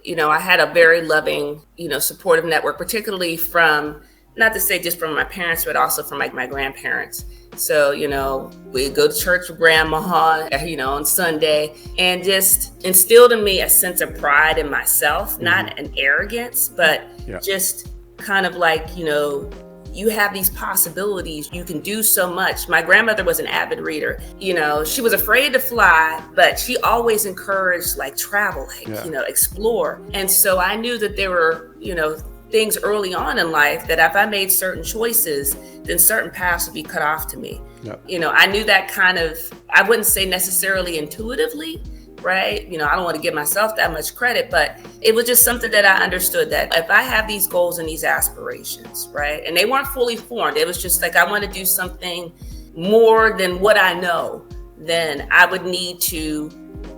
I had a very loving, supportive network, particularly from, not to say just from my parents, but also from like my grandparents. So, we go to church with grandma, on Sunday, and just instilled in me a sense of pride in myself, not an arrogance, but just kind of like, you have these possibilities. You can do so much. My grandmother was an avid reader. She was afraid to fly, but she always encouraged like travel, explore. And so I knew that there were, things early on in life that if I made certain choices, then certain paths would be cut off to me. Yep. I knew that kind of, I wouldn't say necessarily intuitively, right? I don't want to give myself that much credit, but it was just something that I understood, that if I have these goals and these aspirations, right? And they weren't fully formed. It was just like, I want to do something more than what I know. Then I would need to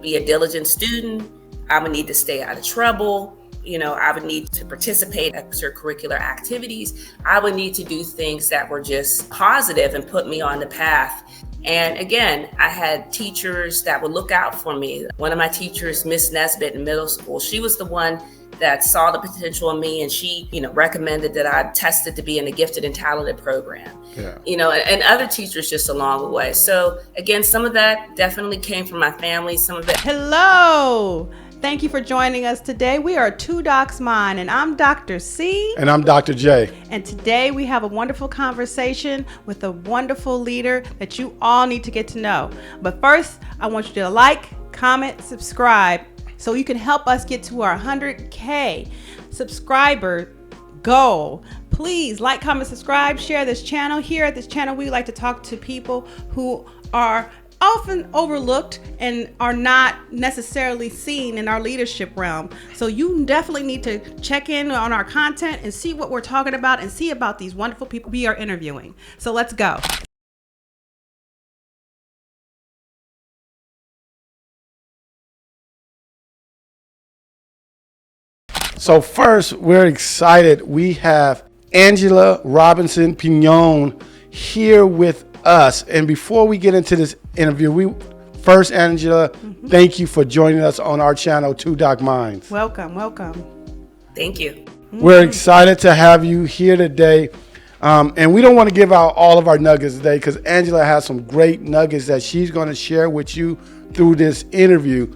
be a diligent student. I would need to stay out of trouble. I would need to participate in extracurricular activities. I would need to do things that were just positive and put me on the path. And again, I had teachers that would look out for me. One of my teachers, Miss Nesbitt in middle school, she was the one that saw the potential in me, and she, recommended that I tested to be in the gifted and talented program. And other teachers just along the way. So again, some of that definitely came from my family. Some of it. Hello. Thank you for joining us today. We are Two Docs Mind, and I'm Dr. C. And I'm Dr. J. And today we have a wonderful conversation with a wonderful leader that you all need to get to know. But first, I want you to like, comment, subscribe, so you can help us get to our 100K subscriber goal. Please like, comment, subscribe, share this channel. Here at this channel, we like to talk to people who are often overlooked and are not necessarily seen in our leadership realm. So you definitely need to check in on our content and see what we're talking about and see about these wonderful people we are interviewing. So let's go. So first, we're excited. We have Angela Robinson Pignon here with us. And before we get into this interview, Angela, thank you for joining us on our channel, Two Doc Minds. Welcome. Thank you. We're excited to have you here today. And we don't want to give out all of our nuggets today because Angela has some great nuggets that she's going to share with you through this interview.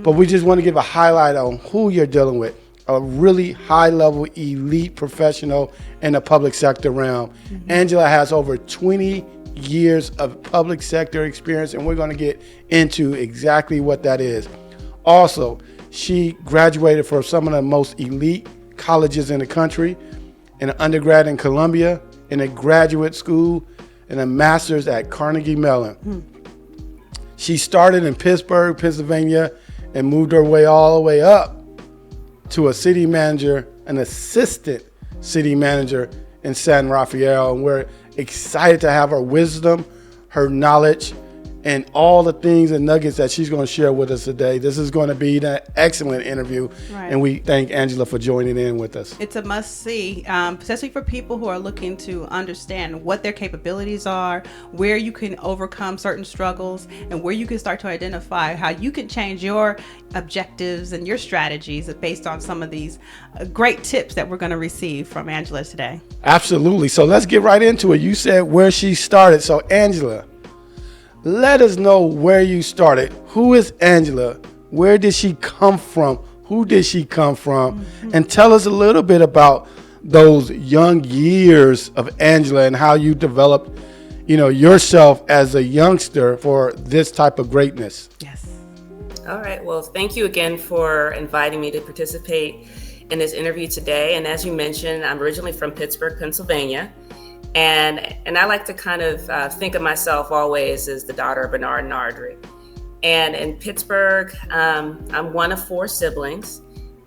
But we just want to give a highlight on who you're dealing with. A really high-level elite professional in the public sector realm. Angela has over 20 years of public sector experience, and we're going to get into exactly what that is. Also, she graduated from some of the most elite colleges in the country, an undergrad in Columbia, in a graduate school, and a master's at Carnegie Mellon. She started in Pittsburgh, Pennsylvania, and moved her way all the way up to a city manager, an assistant city manager in San Rafael. And we're excited to have her wisdom, her knowledge, and all the things and nuggets that she's going to share with us today. This is going to be an excellent interview. Right. And we thank Angela for joining in with us. It's a must-see, especially for people who are looking to understand what their capabilities are, where you can overcome certain struggles, and where you can start to identify how you can change your objectives and your strategies based on some of these great tips that we're going to receive from Angela today. Absolutely. So let's get right into it. You said where she started. So Angela, let us know where you started. Who is Angela? Where did she come from? Who did she come from? And tell us a little bit about those young years of Angela and how you developed, yourself as a youngster for this type of greatness. Yes. All right. Well, thank you again for inviting me to participate in this interview today. And as you mentioned, I'm originally from Pittsburgh, Pennsylvania. And I like to kind of think of myself always as the daughter of Bernard and Audrey. And in Pittsburgh, I'm one of 4 siblings.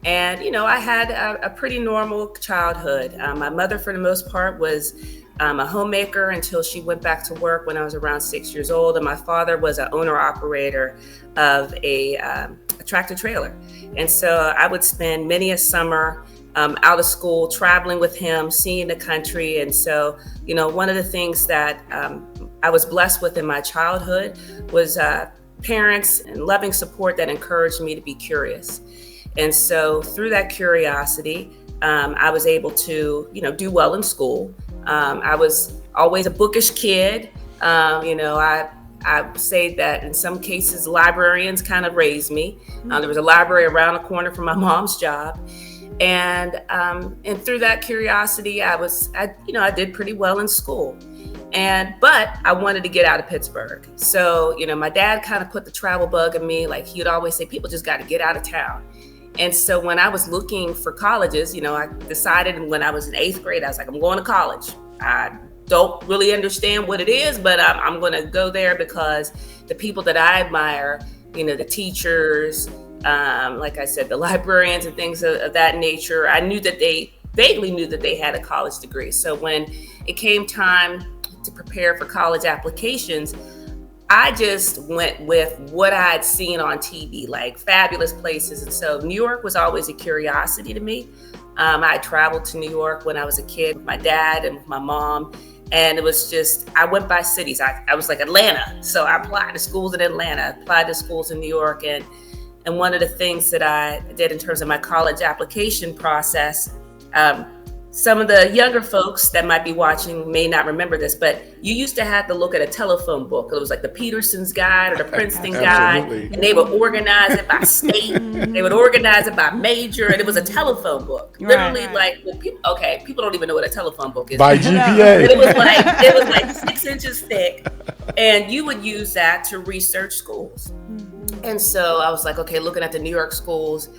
And, I had a pretty normal childhood. My mother, for the most part, was a homemaker until she went back to work when I was around 6 years old. And my father was an owner-operator of a tractor trailer. And so I would spend many a summer out of school, traveling with him, seeing the country. And so, one of the things that I was blessed with in my childhood was parents and loving support that encouraged me to be curious. And so through that curiosity, I was able to, do well in school. I was always a bookish kid. I say that in some cases, librarians kind of raised me. There was a library around the corner from my mom's job. And through that curiosity, I did pretty well in school. But I wanted to get out of Pittsburgh. So, my dad kind of put the travel bug in me. Like he would always say, people just got to get out of town. And so when I was looking for colleges, I decided when I was in 8th grade, I was like, I'm going to college. I don't really understand what it is, but I'm going to go there because the people that I admire, the teachers, like I said, the librarians and things of that nature, I knew that they vaguely knew that they had a college degree. So when it came time to prepare for college applications, I just went with what I had seen on TV, like fabulous places. And so New York was always a curiosity to me. I traveled to New York when I was a kid with my dad and with my mom. And it was just, I went by cities. I was like Atlanta. So I applied to schools in Atlanta, applied to schools in New York. And one of the things that I did in terms of my college application process, some of the younger folks that might be watching may not remember this, but you used to have to look at a telephone book. It was like the Peterson's Guide or the Princeton Guide, and they would organize it by state. They would organize it by major, and it was a telephone book. Literally, like people don't even know what a telephone book is. By GPA. But it was like 6 inches thick, and you would use that to research schools. And so I was like, okay, looking at the New York schools.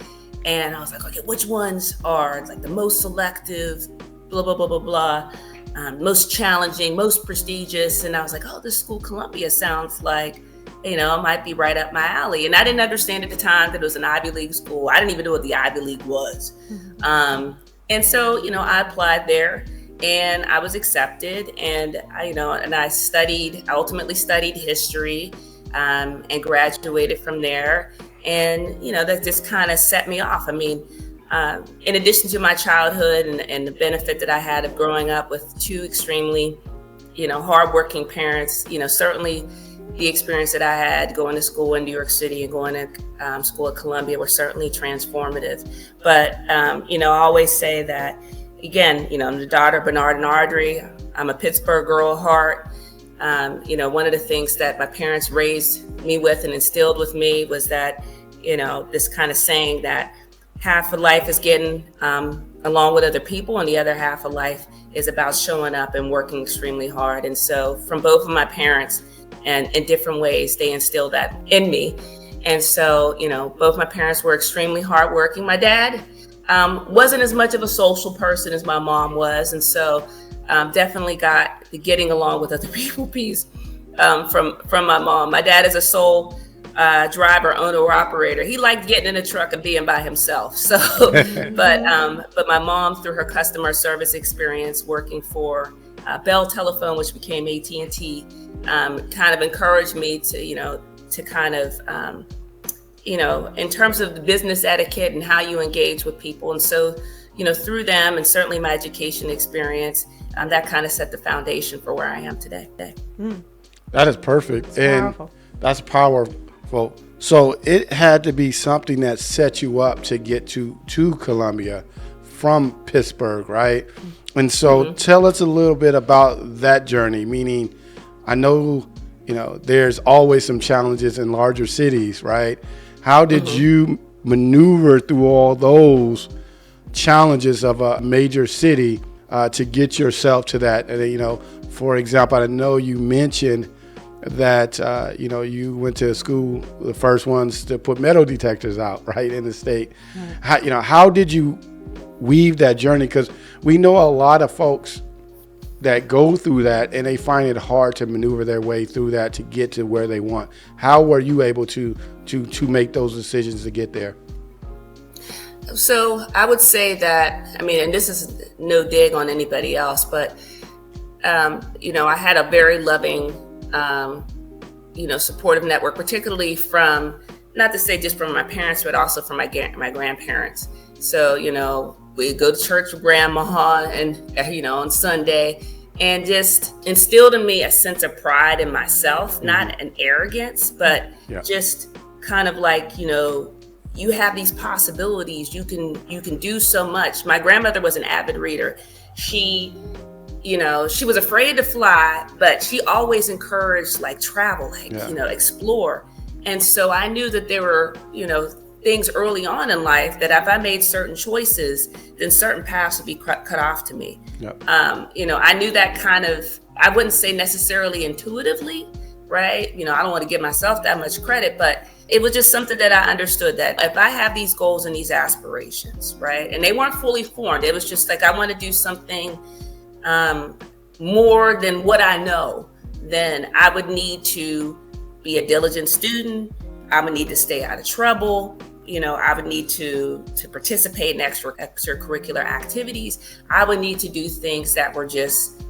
And I was like, okay, which ones are like the most selective, blah, blah, blah, blah, blah, most challenging, most prestigious. And I was like, oh, this school, Columbia, sounds like, it might be right up my alley. And I didn't understand at the time that it was an Ivy League school. I didn't even know what the Ivy League was. And so, I applied there and I was accepted. And I ultimately studied history and graduated from there. And, that just kind of set me off. I mean, in addition to my childhood and the benefit that I had of growing up with two extremely, hardworking parents, certainly the experience that I had going to school in New York City and going to school at Columbia were certainly transformative. But, I always say that, again, I'm the daughter of Bernard and Audrey. I'm a Pittsburgh girl at heart. One of the things that my parents raised me with and instilled with me was that, this kind of saying that half of life is getting along with other people and the other half of life is about showing up and working extremely hard. And so from both of my parents and in different ways, they instilled that in me. And so, both my parents were extremely hardworking. My dad wasn't as much of a social person as my mom was. And so definitely got the getting along with other people piece from my mom. My dad is a sole driver, owner, or operator. He liked getting in a truck and being by himself. So, but my mom, through her customer service experience working for Bell Telephone, which became AT&T, kind of encouraged me to kind of, in terms of the business etiquette and how you engage with people. And so, through them and certainly my education experience, that kind of set the foundation for where I am today. That is perfect. That's powerful. That's powerful. So it had to be something that set you up to get to Columbia from Pittsburgh, right? And so tell us a little bit about that journey, meaning I know, there's always some challenges in larger cities, right? How did you maneuver through all those challenges of a major city to get yourself to that? And, for example, I know you mentioned that, you went to school, the first ones to put metal detectors out, right, in the state. How did you weave that journey? Because we know a lot of folks that go through that and they find it hard to maneuver their way through that to get to where they want. How were you able to make those decisions to get there? So I would say that, and this is no dig on anybody else, but, I had a very loving, supportive network, particularly from, not to say just from my parents, but also from my grandparents. So, we go to church with grandma and, on Sunday, and just instilled in me a sense of pride in myself, not an arrogance, but just kind of like, you have these possibilities. You can do so much. My grandmother was an avid reader. She was afraid to fly, but she always encouraged like travel, explore. And so I knew that there were, things early on in life that if I made certain choices, then certain paths would be cut off to me. Yep. I knew that kind of, I wouldn't say necessarily intuitively, right? I don't want to give myself that much credit, but it was just something that I understood, that if I have these goals and these aspirations, right? And they weren't fully formed. It was just like, I want to do something more than what I know, then I would need to be a diligent student. I would need to stay out of trouble. I would need to participate in extracurricular activities. I would need to do things that were just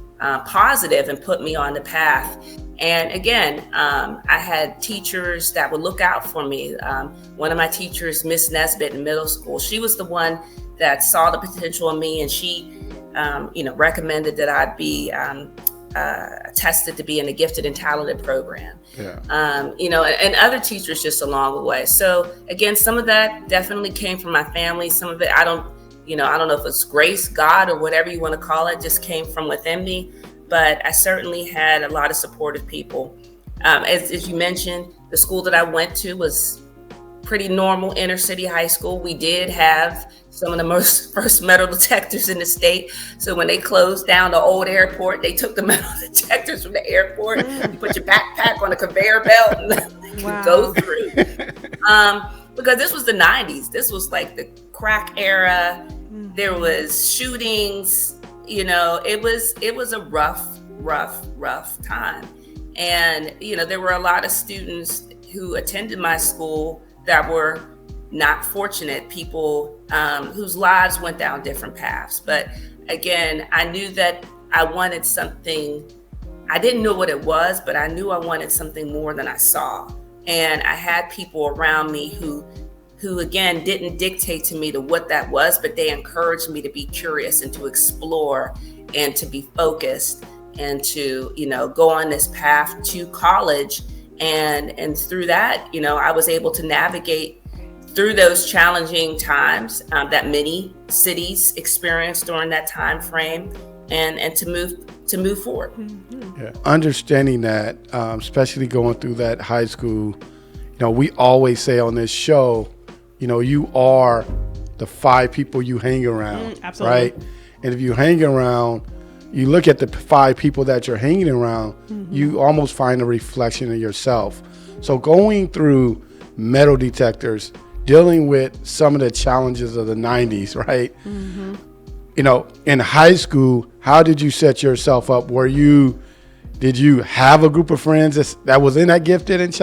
positive and put me on the path. And again, I had teachers that would look out for me. One of my teachers, Miss Nesbitt in middle school, she was the one that saw the potential in me, and she recommended that I be tested to be in a gifted and talented program. Yeah. And other teachers just along the way. So again, some of that definitely came from my family. Some of it, I don't know if it's grace, God, or whatever you want to call it, just came from within me. But I certainly had a lot of supportive people. As you mentioned, the school that I went to was pretty normal inner city high school. We did have some of the first metal detectors in the state. So when they closed down the old airport, they took the metal detectors from the airport. You put your backpack on a conveyor belt and you could go through. Because this was the 90s. This was like the crack era. There was shootings. It was a rough time. And, there were a lot of students who attended my school that were not fortunate, people whose lives went down different paths. But again, I knew that I wanted something. I didn't know what it was, but I knew I wanted something more than I saw. And I had people around me who again didn't dictate to me to what that was, but they encouraged me to be curious and to explore and to be focused and to go on this path to college. And through that, I was able to navigate through those challenging times that many cities experienced during that time frame, and to move forward. Mm-hmm. Yeah. Understanding that, especially going through that high school, we always say on this show, you are the 5 people you hang around, right? And if you hang around, you look at the 5 people that you're hanging around, you almost find a reflection of yourself. So going through metal detectors, dealing with some of the challenges of the 90s, right? Mm-hmm. In high school, how did you set yourself up? Did you have a group of friends that was in that gifted and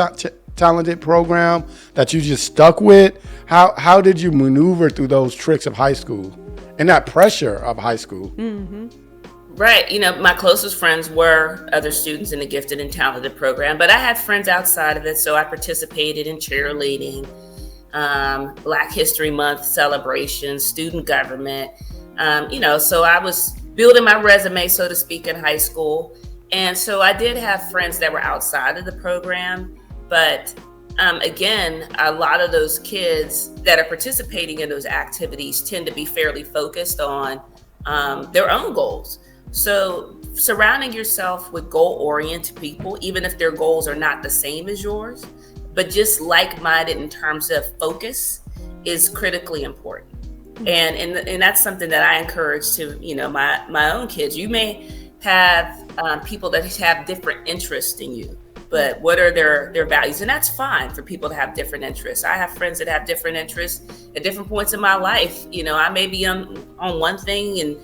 talented program that you just stuck with? How did you maneuver through those tricks of high school and that pressure of high school? Mm-hmm. Right. My closest friends were other students in the gifted and talented program, but I had friends outside of it. So I participated in cheerleading, Black History Month celebrations, student government, so I was building my resume, so to speak, in high school. And so I did have friends that were outside of the program. But again, a lot of those kids that are participating in those activities tend to be fairly focused on their own goals. So surrounding yourself with goal-oriented people, even if their goals are not the same as yours, but just like-minded in terms of focus, is critically important. And that's something that I encourage to my own kids. You may have people that have different interests than you, but what are their values? And that's fine for people to have different interests. I have friends that have different interests at different points in my life. I may be on one thing, and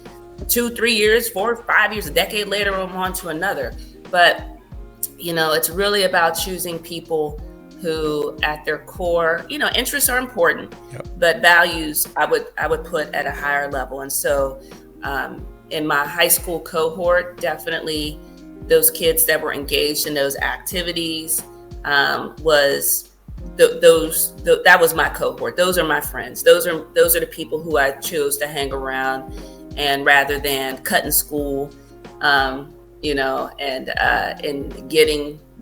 2, 3 years, 4, 5 years, a decade later, I'm on to another. But it's really about choosing people who at their core, interests are important, but values I would put at a higher level. And so in my high school cohort, definitely those kids that were engaged in those activities that was my cohort. Those are my friends. Those are the people who I chose to hang around, and rather than cutting school, and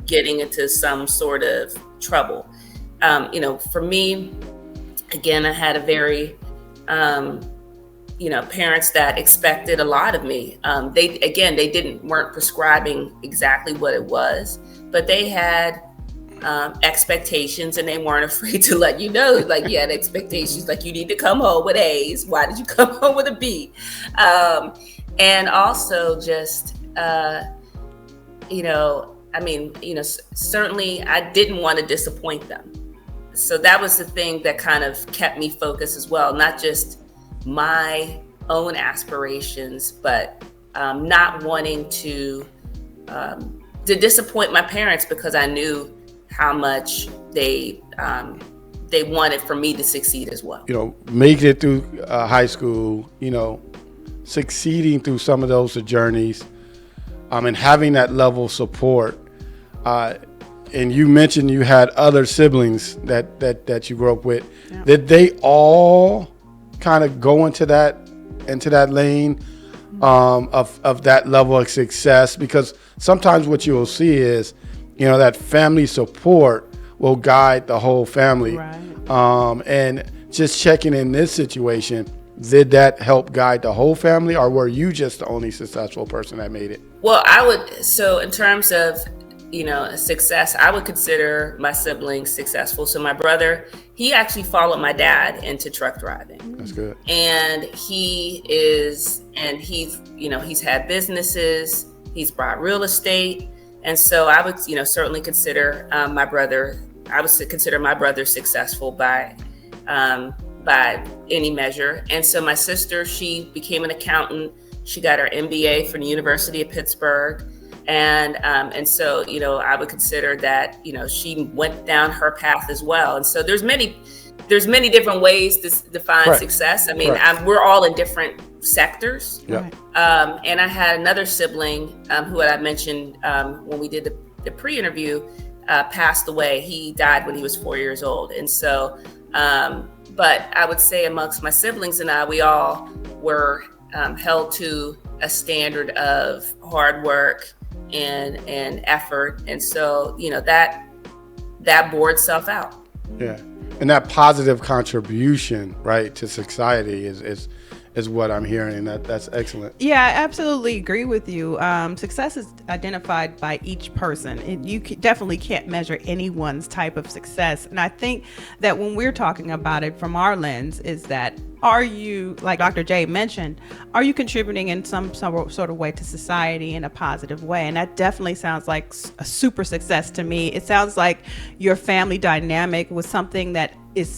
getting into some sort of trouble. For me, again, I had a very, parents that expected a lot of me. They weren't prescribing exactly what it was, but they had expectations, and they weren't afraid to let you know, like, you had expectations, like, you need to come home with A's. Why did you come home with a B? And also just, certainly I didn't want to disappoint them. So that was the thing that kind of kept me focused as well, not just my own aspirations, but not wanting to disappoint my parents, because I knew how much they wanted for me to succeed as well. Making it through high school, succeeding through some of those journeys, and having that level of support. And you mentioned you had other siblings that you grew up with. Yeah. Did they all kind of go into that lane of that level of success? Because sometimes what you will see is, that family support will guide the whole family. Right. And just checking in this situation, did that help guide the whole family, or were you just the only successful person that made it? Well, so in terms of, success, I would consider my siblings successful. So my brother, he actually followed my dad into truck driving. That's good. And he's had businesses, he's bought real estate. And so I would, certainly consider my brother successful by any measure. And so my sister, she became an accountant. She got her MBA from the University of Pittsburgh. And so, I would consider that, she went down her path as well. And so there's many different ways to define Right. success. I mean, Right. we're all in different sectors. Yeah. And I had another sibling who I mentioned when we did the pre-interview, passed away. He died when he was 4 years old. And so, but I would say amongst my siblings and I, we all were held to a standard of hard work and effort. And so, that bore itself out. Yeah. And that positive contribution, right, to society is what I'm hearing. That's excellent. Yeah, I absolutely agree with you. Success is identified by each person, and you definitely can't measure anyone's type of success. And I think that when we're talking about it from our lens, is that, are you, like Dr. J mentioned, are you contributing in some sort of way to society in a positive way? And that definitely sounds like a super success to me. It sounds like your family dynamic was something that is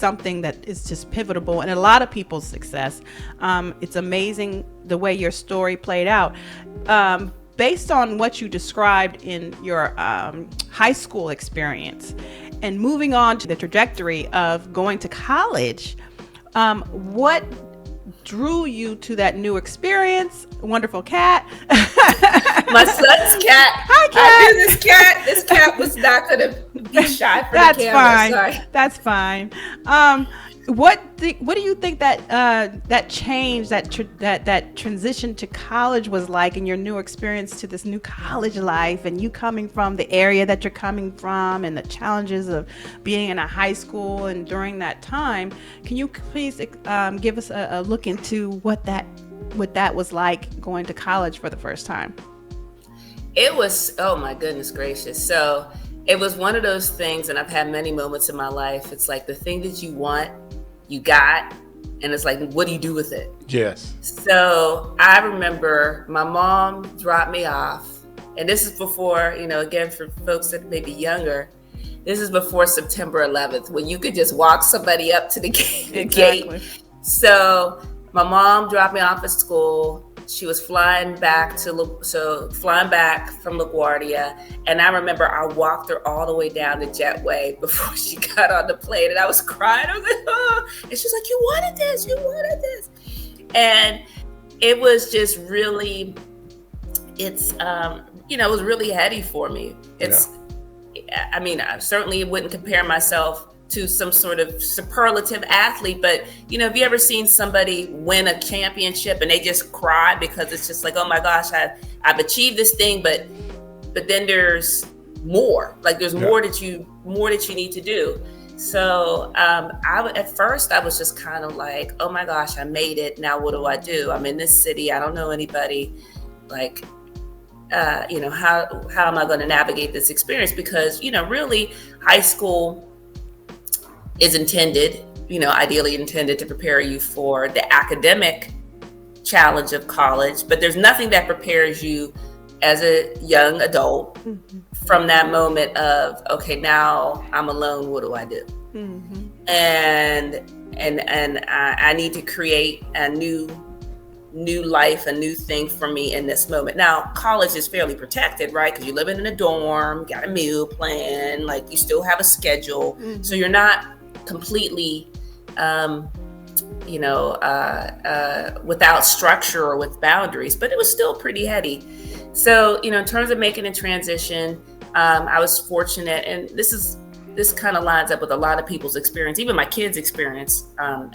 just pivotal in a lot of people's success. It's amazing the way your story played out. Based on what you described in your high school experience and moving on to the trajectory of going to college, what drew you to that new experience? Wonderful cat. My son's cat. Hi, cat. This cat was not going to be shy for That's the camera. fine. Sorry. That's fine. What do you think that change, that transition to college was like, in your new experience to this new college life, and you coming from the area that you're coming from, and the challenges of being in a high school and during that time? Can you please give us a look into what that was like going to college for the first time? It was, oh my goodness gracious. So it was one of those things, and I've had many moments in my life. It's like the thing that you want, you got, and it's like, what do you do with it? Yes. So I remember my mom dropped me off, and this is before, again, for folks that may be younger, this is before September 11th, when you could just walk somebody up to the gate. Exactly. So my mom dropped me off at school. She was flying back from LaGuardia, and I remember I walked her all the way down the jetway before she got on the plane, and I was crying. I was like, oh, and she's like, you wanted this, and it was just really, it was really heady for me. I mean, I certainly wouldn't compare myself to some sort of superlative athlete, but have you ever seen somebody win a championship and they just cry because it's just like, oh my gosh, I've achieved this thing, but then there's more. Like there's more that you need to do. So at first I was just kind of like, oh my gosh, I made it. Now what do I do? I'm in this city. I don't know anybody. Like, how am I going to navigate this experience? Because, really high school is intended, ideally intended to prepare you for the academic challenge of college, but there's nothing that prepares you as a young adult from that moment of, okay, now I'm alone, what do I do? And I need to create a new life, a new thing for me in this moment. Now, college is fairly protected, right? Because you're living in a dorm, got a meal plan, like you still have a schedule. So you're not completely, without structure or with boundaries, but it was still pretty heady. So, in terms of making a transition, I was fortunate, and this kind of lines up with a lot of people's experience, even my kids' experience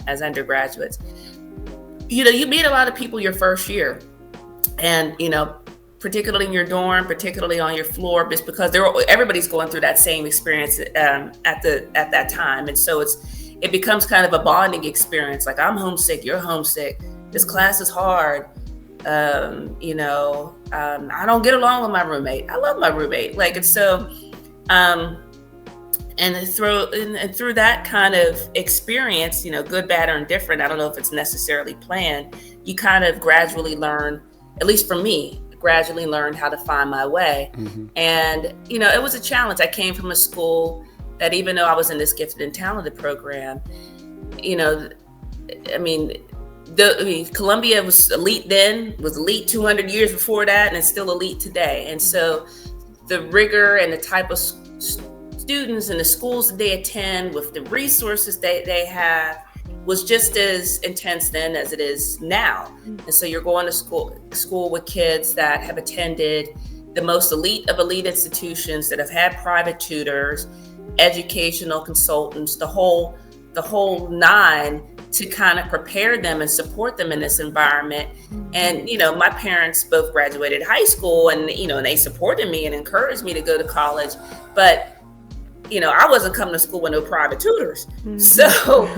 as undergraduates. You meet a lot of people your first year, and, particularly in your dorm, particularly on your floor, just because everybody's going through that same experience at that time. And so it becomes kind of a bonding experience. Like, I'm homesick, you're homesick, this class is hard. I don't get along with my roommate. I love my roommate. Like, and so, and through that kind of experience, good, bad, or indifferent, I don't know if it's necessarily planned, you kind of gradually learn, at least for me, how to find my way. And, it was a challenge. I came from a school that, even though I was in this gifted and talented program, Columbia was elite then, was elite 200 years before that, and it's still elite today. And so the rigor and the type of students and the schools that they attend with the resources they have was just as intense then as it is now. And so you're going to school with kids that have attended the most elite of elite institutions, that have had private tutors, educational consultants, the whole nine, to kind of prepare them and support them in this environment. And, my parents both graduated high school, and, and they supported me and encouraged me to go to college. But, I wasn't coming to school with no private tutors. So,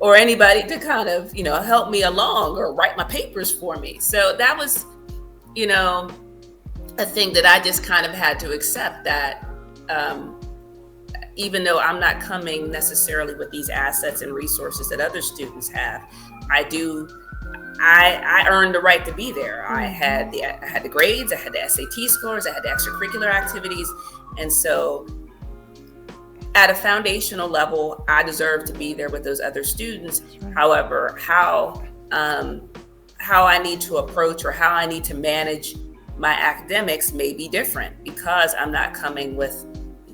or anybody to kind of, help me along or write my papers for me. So that was, a thing that I just kind of had to accept, that, even though I'm not coming necessarily with these assets and resources that other students have, I earned the right to be there. I had the grades, I had the SAT scores, I had the extracurricular activities. And so at a foundational level, I deserve to be there with those other students. However, how I need to approach or how I need to manage my academics may be different, because I'm not coming with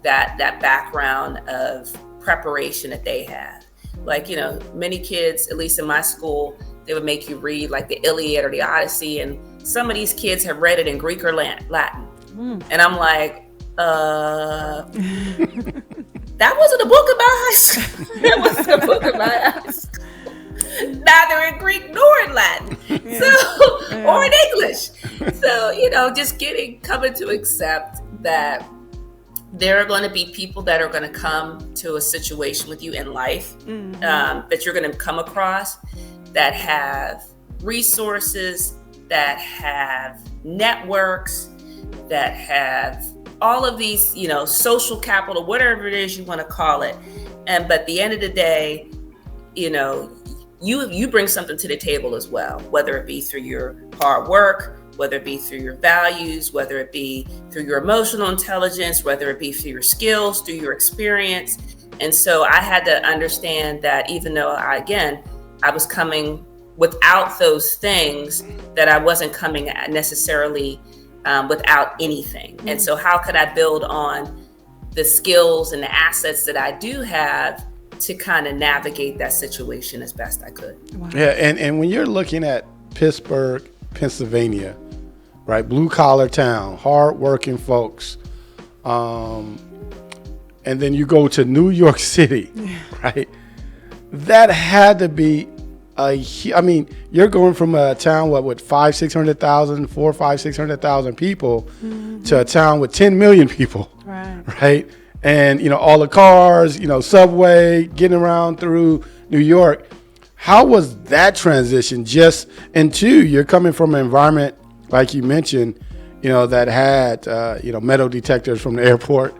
that background of preparation that they have. Like, many kids, at least in my school, they would make you read like the Iliad or the Odyssey, and some of these kids have read it in Greek or Latin. And I'm like, that wasn't a book about high school. That wasn't a book about high school. Neither in Greek nor in Latin, or in English. So, just coming to accept that there are going to be people that are going to come to a situation with you in life, that you're going to come across, that have resources, that have networks, that have all of these, social capital, whatever it is you want to call it. But at the end of the day, you bring something to the table as well, whether it be through your hard work, whether it be through your values, whether it be through your emotional intelligence, whether it be through your skills, through your experience. And so I had to understand that, even though I was coming without those things, that I wasn't coming necessarily without anything. And so how could I build on the skills and the assets that I do have to kind of navigate that situation as best I could? Wow. Yeah, and when you're looking at Pittsburgh, Pennsylvania, right, blue collar town, hard working folks, and then you go to New York City, right? That had to be you're going from a town with 600,000 people to a town with 10 million people, right? and, all the cars, subway, getting around through New York. How was that transition just into, you're coming from an environment, like you mentioned, that had, metal detectors from the airport,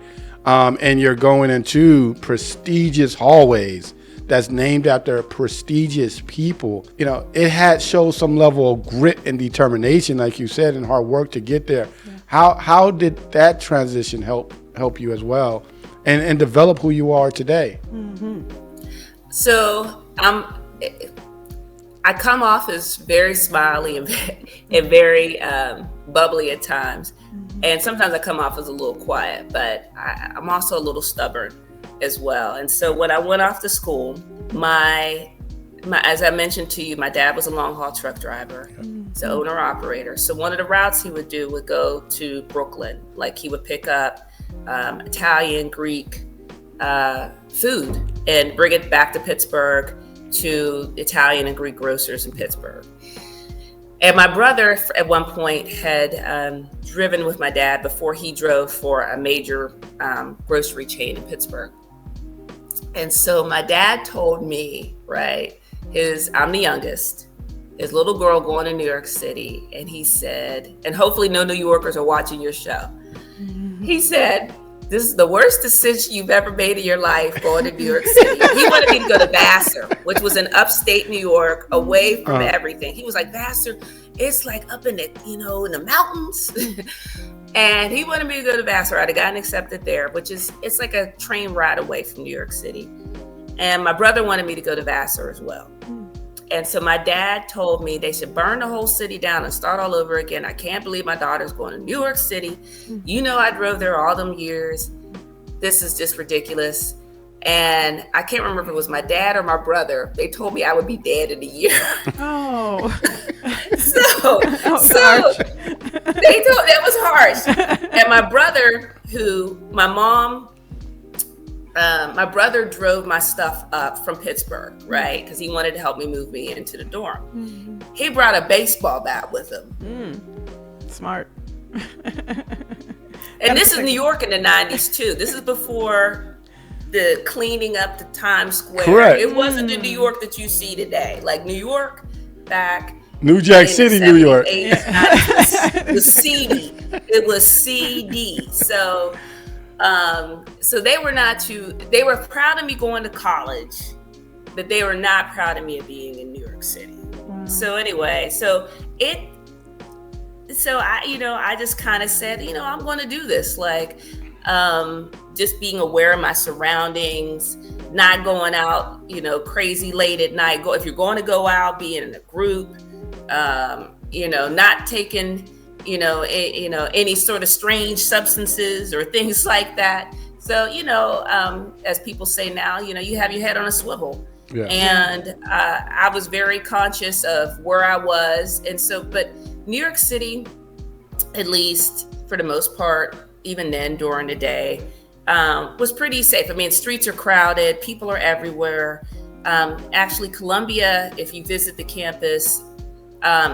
and you're going into prestigious hallways that's named after prestigious people. It had showed some level of grit and determination, like you said, and hard work to get there. Yeah. How did that transition help you as well and develop who you are today? Mm-hmm. So I come off as very smiley and very bubbly at times. Mm-hmm. And sometimes I come off as a little quiet, but I'm also a little stubborn as well. And so when I went off to school, my as I mentioned to you, my dad was a long haul truck driver. Mm-hmm. He's an owner operator. So one of the routes he would do would go to Brooklyn. Like he would pick up Italian, Greek food and bring it back to Pittsburgh to Italian and Greek grocers in Pittsburgh. And my brother at one point had driven with my dad before he drove for a major grocery chain in Pittsburgh. And so my dad told me, right, I'm the youngest, his little girl going to New York City. And he said, and hopefully no New Yorkers are watching your show. Mm-hmm. He said, this is the worst decision you've ever made in your life, going to New York City. He wanted me to go to Vassar, which was in upstate New York, away from everything. He was like, Vassar, it's like up in the, in the mountains. And he wanted me to go to Vassar. I'd have gotten accepted there, it's like a train ride away from New York City. And my brother wanted me to go to Vassar as well. And so my dad told me they should burn the whole city down and start all over again. I can't believe my daughter's going to New York City. I drove there all them years. This is just ridiculous. And I can't remember if it was my dad or my brother. They told me I would be dead in a year. Oh. so they told, that was harsh. And my brother, my brother drove my stuff up from Pittsburgh, right? Because he wanted to help me move me into the dorm. Mm-hmm. He brought a baseball bat with him. Smart. And this is New York in the 90s too. This is before the cleaning up the Times Square. Correct. It wasn't the New York that you see today. Like New York back New Jack City, 70s, New York. 80s, was seedy. It was CD. So they were proud of me going to college, but they were not proud of me of being in New York City. Wow. So anyway, I just kind of said, I'm going to do this. Like, just being aware of my surroundings, not going out, crazy late at night. If you're going to go out, being in a group, not taking, any sort of strange substances or things like that. So, as people say now, you have your head on a swivel. Yeah. And I was very conscious of where I was. And so, but New York City, at least for the most part, even then during the day, was pretty safe. I mean, streets are crowded, people are everywhere. Actually, Columbia, if you visit the campus,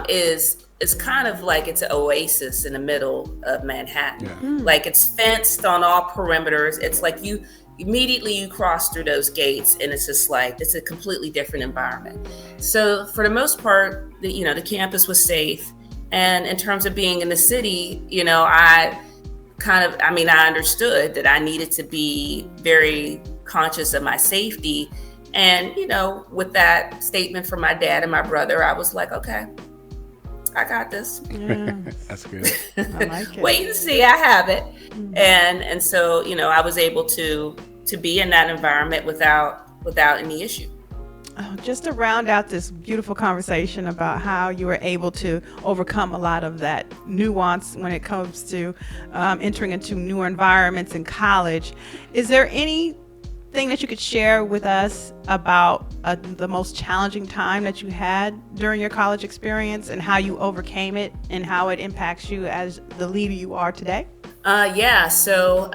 is kind of like it's an oasis in the middle of Manhattan. Yeah. Like it's fenced on all perimeters. It's like you immediately cross through those gates and it's just like, it's a completely different environment. So for the most part, the campus was safe. And in terms of being in the city, I understood that I needed to be very conscious of my safety. And, with that statement from my dad and my brother, I was like, okay, I got this. Yeah. That's good. I like it. Wait and see, I have it. Mm-hmm. And so, I was able to be in that environment without any issue. Oh, just to round out this beautiful conversation about how you were able to overcome a lot of that nuance when it comes to entering into newer environments in college, is there anything that you could share with us about the most challenging time that you had during your college experience and how you overcame it and how it impacts you as the leader you are today? So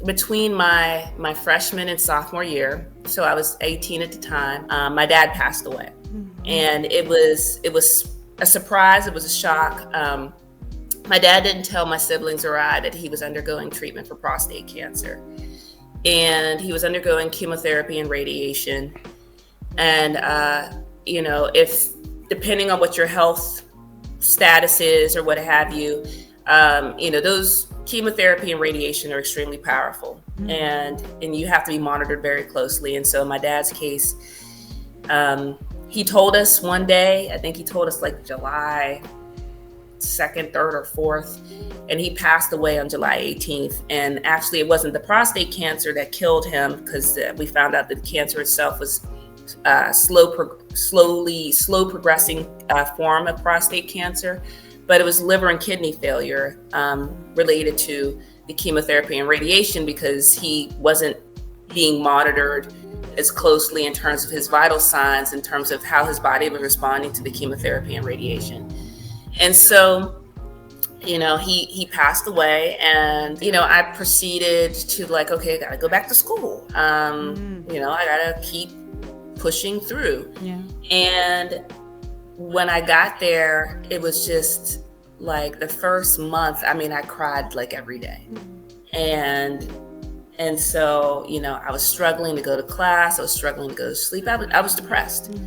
between my freshman and sophomore year, so I was 18 at the time, my dad passed away. Mm-hmm. And it was a surprise. It was a shock. My dad didn't tell my siblings or I that he was undergoing treatment for prostate cancer. and he was undergoing chemotherapy and radiation. And, if depending on what your health status is or what have you, those chemotherapy and radiation are extremely powerful, and you have to be monitored very closely. And so in my dad's case, he told us one day, I think he told us like July 2nd, 3rd, or 4th, and he passed away on July 18th. And actually, it wasn't the prostate cancer that killed him, because we found out that the cancer itself was slow progressing form of prostate cancer, but it was liver and kidney failure related to the chemotherapy and radiation, because he wasn't being monitored as closely in terms of his vital signs, in terms of how his body was responding to the chemotherapy and radiation. And so, he passed away, and, I proceeded to like, okay, I gotta go back to school. I gotta keep pushing through. Yeah. And when I got there, it was just like the first month, I cried like every day. And so, I was struggling to go to class. I was struggling to go to sleep. I was depressed.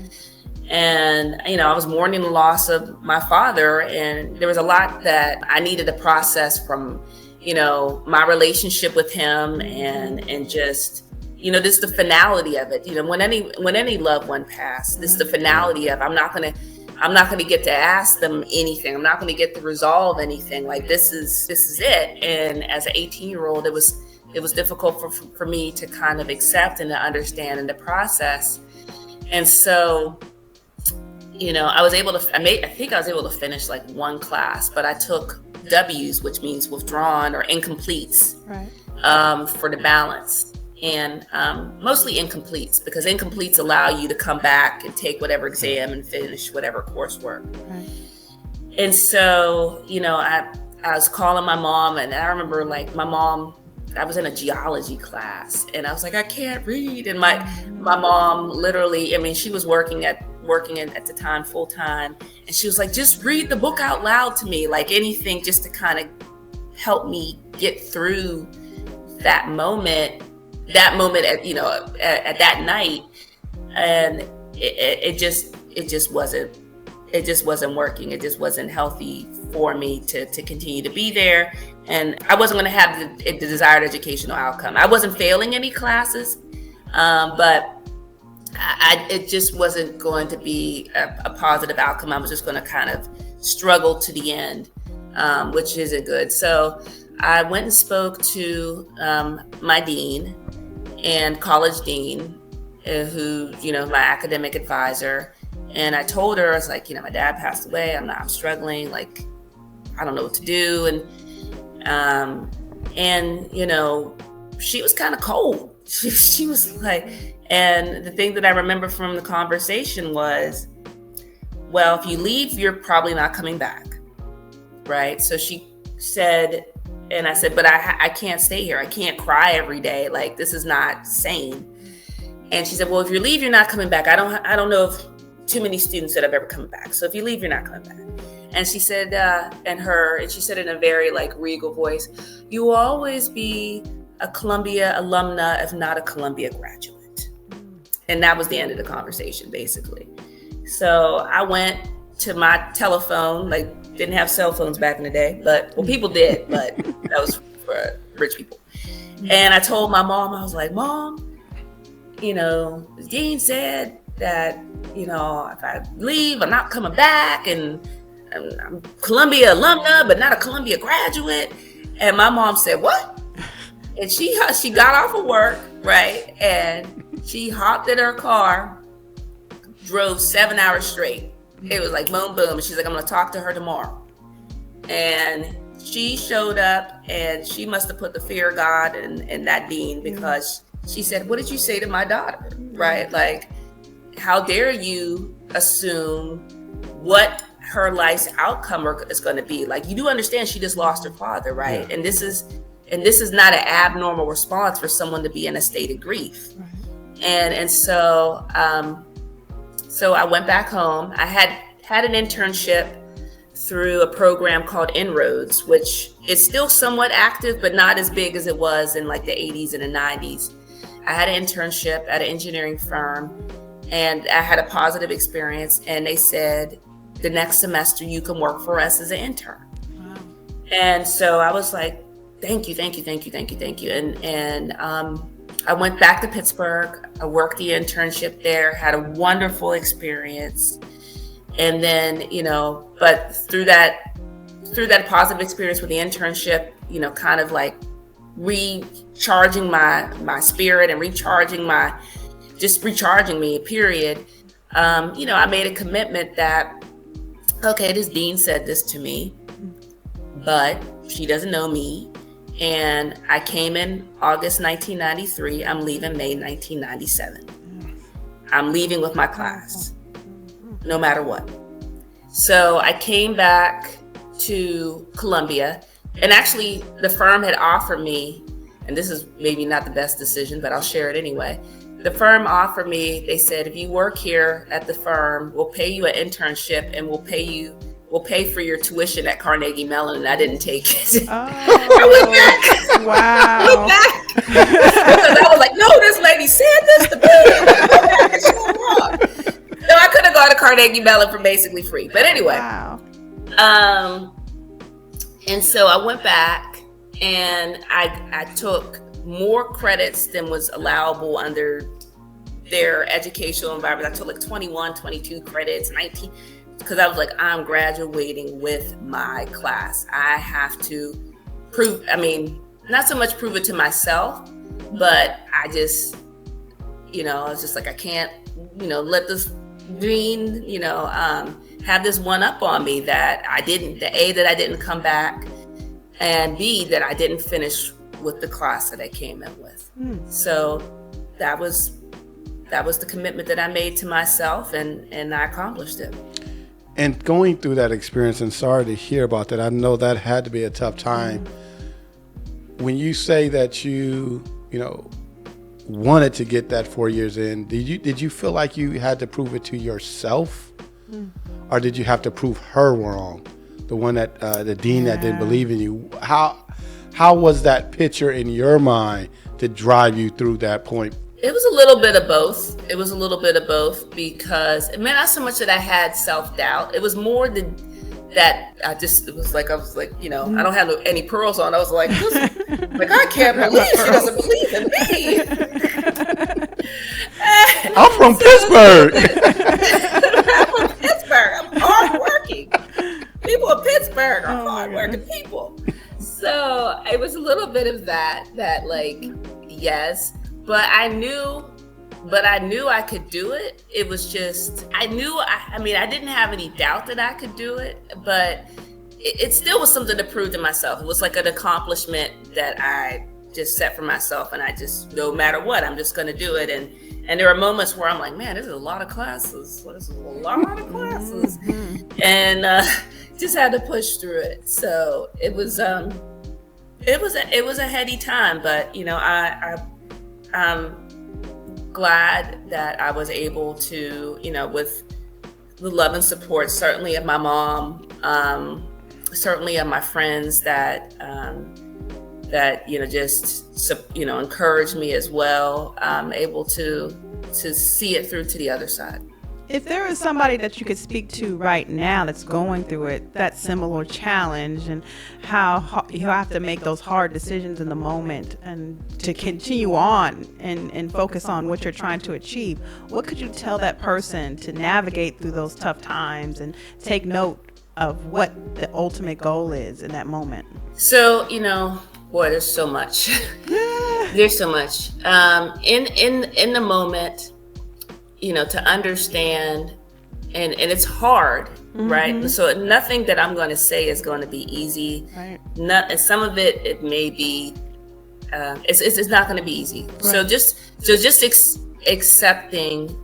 And, I was mourning the loss of my father. And there was a lot that I needed to process from, my relationship with him, and just, this is the finality of it. When any loved one passed, this is the finality of, I'm not going to get to ask them anything. I'm not going to get to resolve anything. Like, this is it. And as an 18-year-old, it was difficult for me to kind of accept and to understand and to process. And so, I was able to, I think I was able to finish like one class, but I took W's, which means withdrawn or incompletes, right, for the balance. And mostly incompletes, because incompletes allow you to come back and take whatever exam and finish whatever coursework. Right. And so, I was calling my mom, and I remember like my mom, I was in a geology class, and I was like, I can't read. And my mom literally, she was working at the time full time, and she was like, just read the book out loud to me, like anything just to kind of help me get through that moment at that night. And it just wasn't working. It just wasn't healthy for me to continue to be there. And I wasn't going to have the desired educational outcome. I wasn't failing any classes, but it just wasn't going to be a positive outcome. I was just going to kind of struggle to the end, which isn't good. So I went and spoke to my dean and college dean, who, my academic advisor. And I told her, I was like, my dad passed away. I'm struggling. Like, I don't know what to do. And she was kind of cold. She was like, and the thing that I remember from the conversation was, well, if you leave, you're probably not coming back. Right. So she said, and I said, but I can't stay here. I can't cry every day. Like, this is not sane. And she said, well, if you leave, you're not coming back. I don't know of too many students that have ever come back. So if you leave, you're not coming back. And she said, and she said in a very like regal voice, you will always be a Columbia alumna, if not a Columbia graduate. And that was the end of the conversation, basically. So I went to my telephone, like, didn't have cell phones back in the day, but people did, but that was for rich people. And I told my mom, I was like, Mom, the dean said that, if I leave, I'm not coming back, and I'm Columbia alumna, but not a Columbia graduate. And my mom said, what? And she got off of work, right? And she hopped in her car, drove 7 hours straight. It was like boom, boom. And she's like, I'm going to talk to her tomorrow. And she showed up, and she must have put the fear of God in that dean, because she said, what did you say to my daughter? Right? Like, how dare you assume what her life's outcome is going to be? Like, you do understand she just lost her father, right? Yeah. And this is not an abnormal response for someone to be in a state of grief. Right. And so I went back home. I had an internship through a program called Inroads, which is still somewhat active, but not as big as it was in like the 80s and the 90s. I had an internship at an engineering firm, and I had a positive experience. And they said, the next semester you can work for us as an intern. Wow. And so I was like, thank you. And I went back to Pittsburgh. I worked the internship there, had a wonderful experience. And then, but through that positive experience with the internship, kind of like recharging my spirit and recharging me, period. I made a commitment that, okay, this dean said this to me, but she doesn't know me. And I came in August 1993. I'm leaving May 1997. I'm leaving with my class, no matter what. So I came back to Columbia, and actually the firm had offered me, and this is maybe not the best decision, but I'll share it anyway. The firm offered me, they said, if you work here at the firm, we'll pay you an internship and we'll pay for your tuition at Carnegie Mellon, and I didn't take it. Oh, I went back. Wow. Because I was like, no, this lady said this to me. No, I could have gone to Carnegie Mellon for basically free. But anyway. Wow. And so I went back, and I took more credits than was allowable under their educational environment. I took like 21, 22 credits, 19, because I was like, I'm graduating with my class. I have to prove, not so much prove it to myself, but I just, I was just like, I can't, let this dean, have this one up on me that I didn't come back, and B, that I didn't finish with the class that I came in with. So that was the commitment that I made to myself, and I accomplished it. And going through that experience, and sorry to hear about that, I know that had to be a tough time. When you say that you wanted to get that 4 years in, did you feel like you had to prove it to yourself? Or did you have to prove her wrong? The one that, the dean that didn't believe in you. How was that picture in your mind to drive you through that point? It was a little bit of both. Because it meant not so much that I had self-doubt. It was more that I was like, I don't have any pearls on. I was like, I can't believe she doesn't believe in me. I'm from Pittsburgh. I'm hardworking. People in Pittsburgh are hardworking people. So it was a little bit of that like, yes, but I knew I could do it. It was just, I didn't have any doubt that I could do it, but it still was something to prove to myself. It was like an accomplishment that I just set for myself, and I just, no matter what, I'm just going to do it. And there are moments where I'm like, man, this is a lot of classes. And just had to push through it. So it was a heady time, but I'm glad that I was able to, with the love and support, certainly of my mom, certainly of my friends that just encouraged me as well, able to see it through to the other side. If there is somebody that you could speak to right now that's going through that similar challenge, and how you have to make those hard decisions in the moment and to continue on and focus on what you're trying to achieve, what could you tell that person to navigate through those tough times and take note of what the ultimate goal is in that moment? So, boy, there's so much. There's so much. In the moment, to understand, and it's hard, right? So nothing that I'm going to say is going to be easy. Right. And some of it may be, it's not going to be easy. Right. So just accepting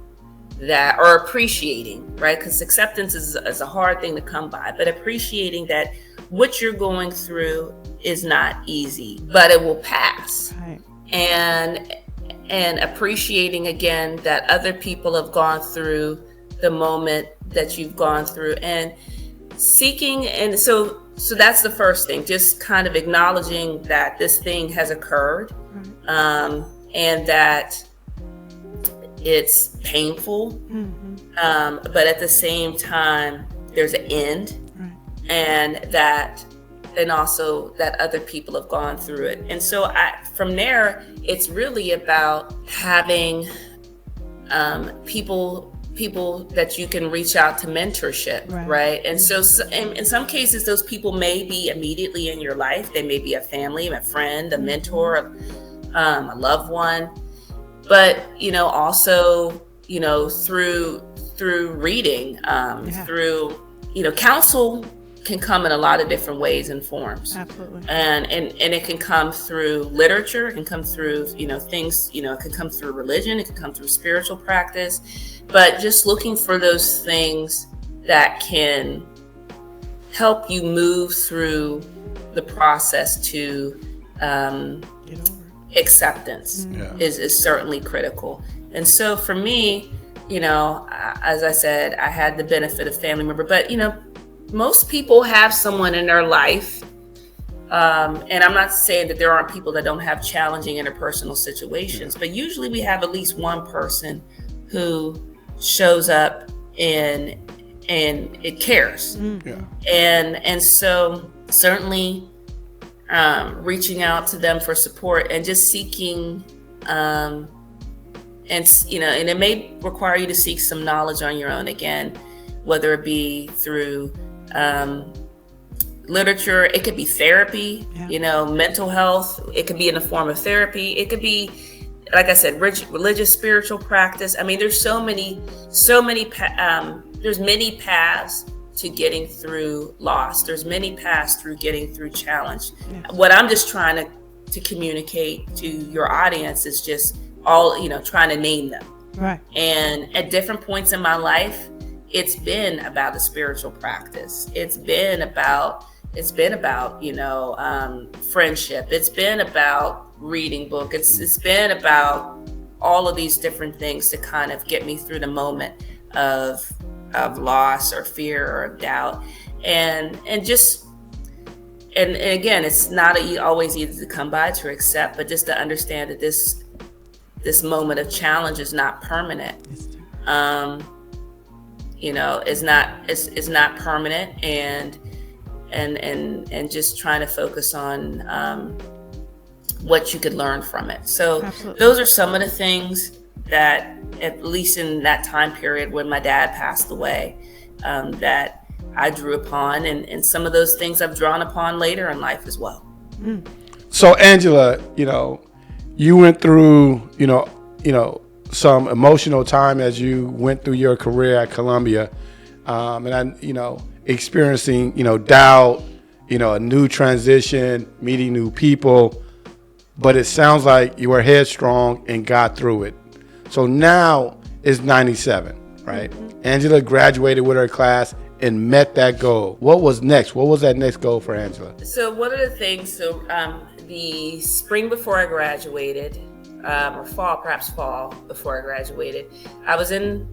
that, or appreciating, right? Because acceptance is a hard thing to come by, but appreciating that what you're going through is not easy, but it will pass. Right. And appreciating again that other people have gone through the moment that you've gone through, and seeking, and so that's the first thing, just kind of acknowledging that this thing has occurred, and that it's painful, but at the same time there's an end, and also that other people have gone through it. And so from there, it's really about having people that you can reach out to mentorship, right? And so in some cases, those people may be immediately in your life. They may be a family, a friend, a mentor, a loved one. But, also, through reading, through, counsel can come in a lot of different ways and forms. Absolutely. And it can come through literature, it can come through, things, it can come through religion, it can come through spiritual practice, but just looking for those things that can help you move through the process to acceptance is certainly critical. And so for me, as I said, I had the benefit of family member, but, most people have someone in their life, and I'm not saying that there aren't people that don't have challenging interpersonal situations, but usually we have at least one person who shows up and it cares. And so certainly reaching out to them for support and just seeking, and it may require you to seek some knowledge on your own again, whether it be through literature, it could be therapy, mental health, it could be in the form of therapy, it could be, like I said, religious, spiritual practice. I mean, there's there's many paths to getting through loss. There's many paths through getting through challenge. What I'm just trying to communicate to your audience is just all, trying to name them. Right. And at different points in my life, it's been about a spiritual practice. It's been about friendship. It's been about reading book. It's been about all of these different things to kind of get me through the moment of loss or fear or doubt. And again, it's not always easy to come by to accept, but just to understand that this moment of challenge is not permanent. It's not permanent, and just trying to focus on what you could learn from it. So Absolutely. Those are some of the things that, at least in that time period when my dad passed away, that I drew upon, and some of those things I've drawn upon later in life as well. So Angela, you went through, some emotional time as you went through your career at Columbia, and experiencing, doubt, a new transition, meeting new people, but it sounds like you were headstrong and got through it. So now it's 97, right? Angela graduated with her class and met that goal. What was next? What was that next goal for Angela? So one of the things, the spring before I graduated, or perhaps fall before I graduated, I was on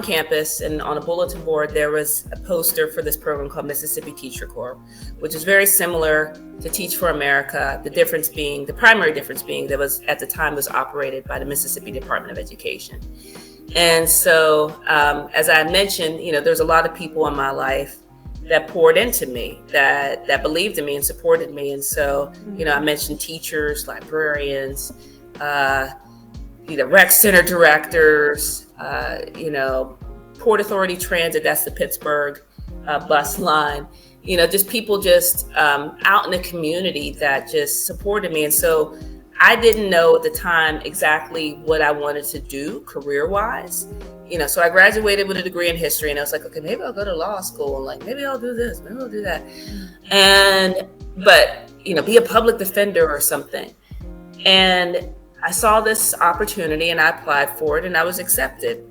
campus, and on a bulletin board there was a poster for this program called Mississippi Teacher Corps, which is very similar to Teach for America. The primary difference being that at the time was operated by the Mississippi Department of Education. And so, as I mentioned, there's a lot of people in my life that poured into me, that believed in me and supported me. And so, I mentioned teachers, librarians, rec center directors, Port Authority Transit, that's the Pittsburgh bus line, just people out in the community that just supported me. And so I didn't know at the time exactly what I wanted to do career-wise. So I graduated with a degree in history, and I was like, okay, maybe I'll go to law school, and like, maybe I'll do this, maybe I'll do that. But be a public defender or something. And I saw this opportunity and I applied for it, and I was accepted.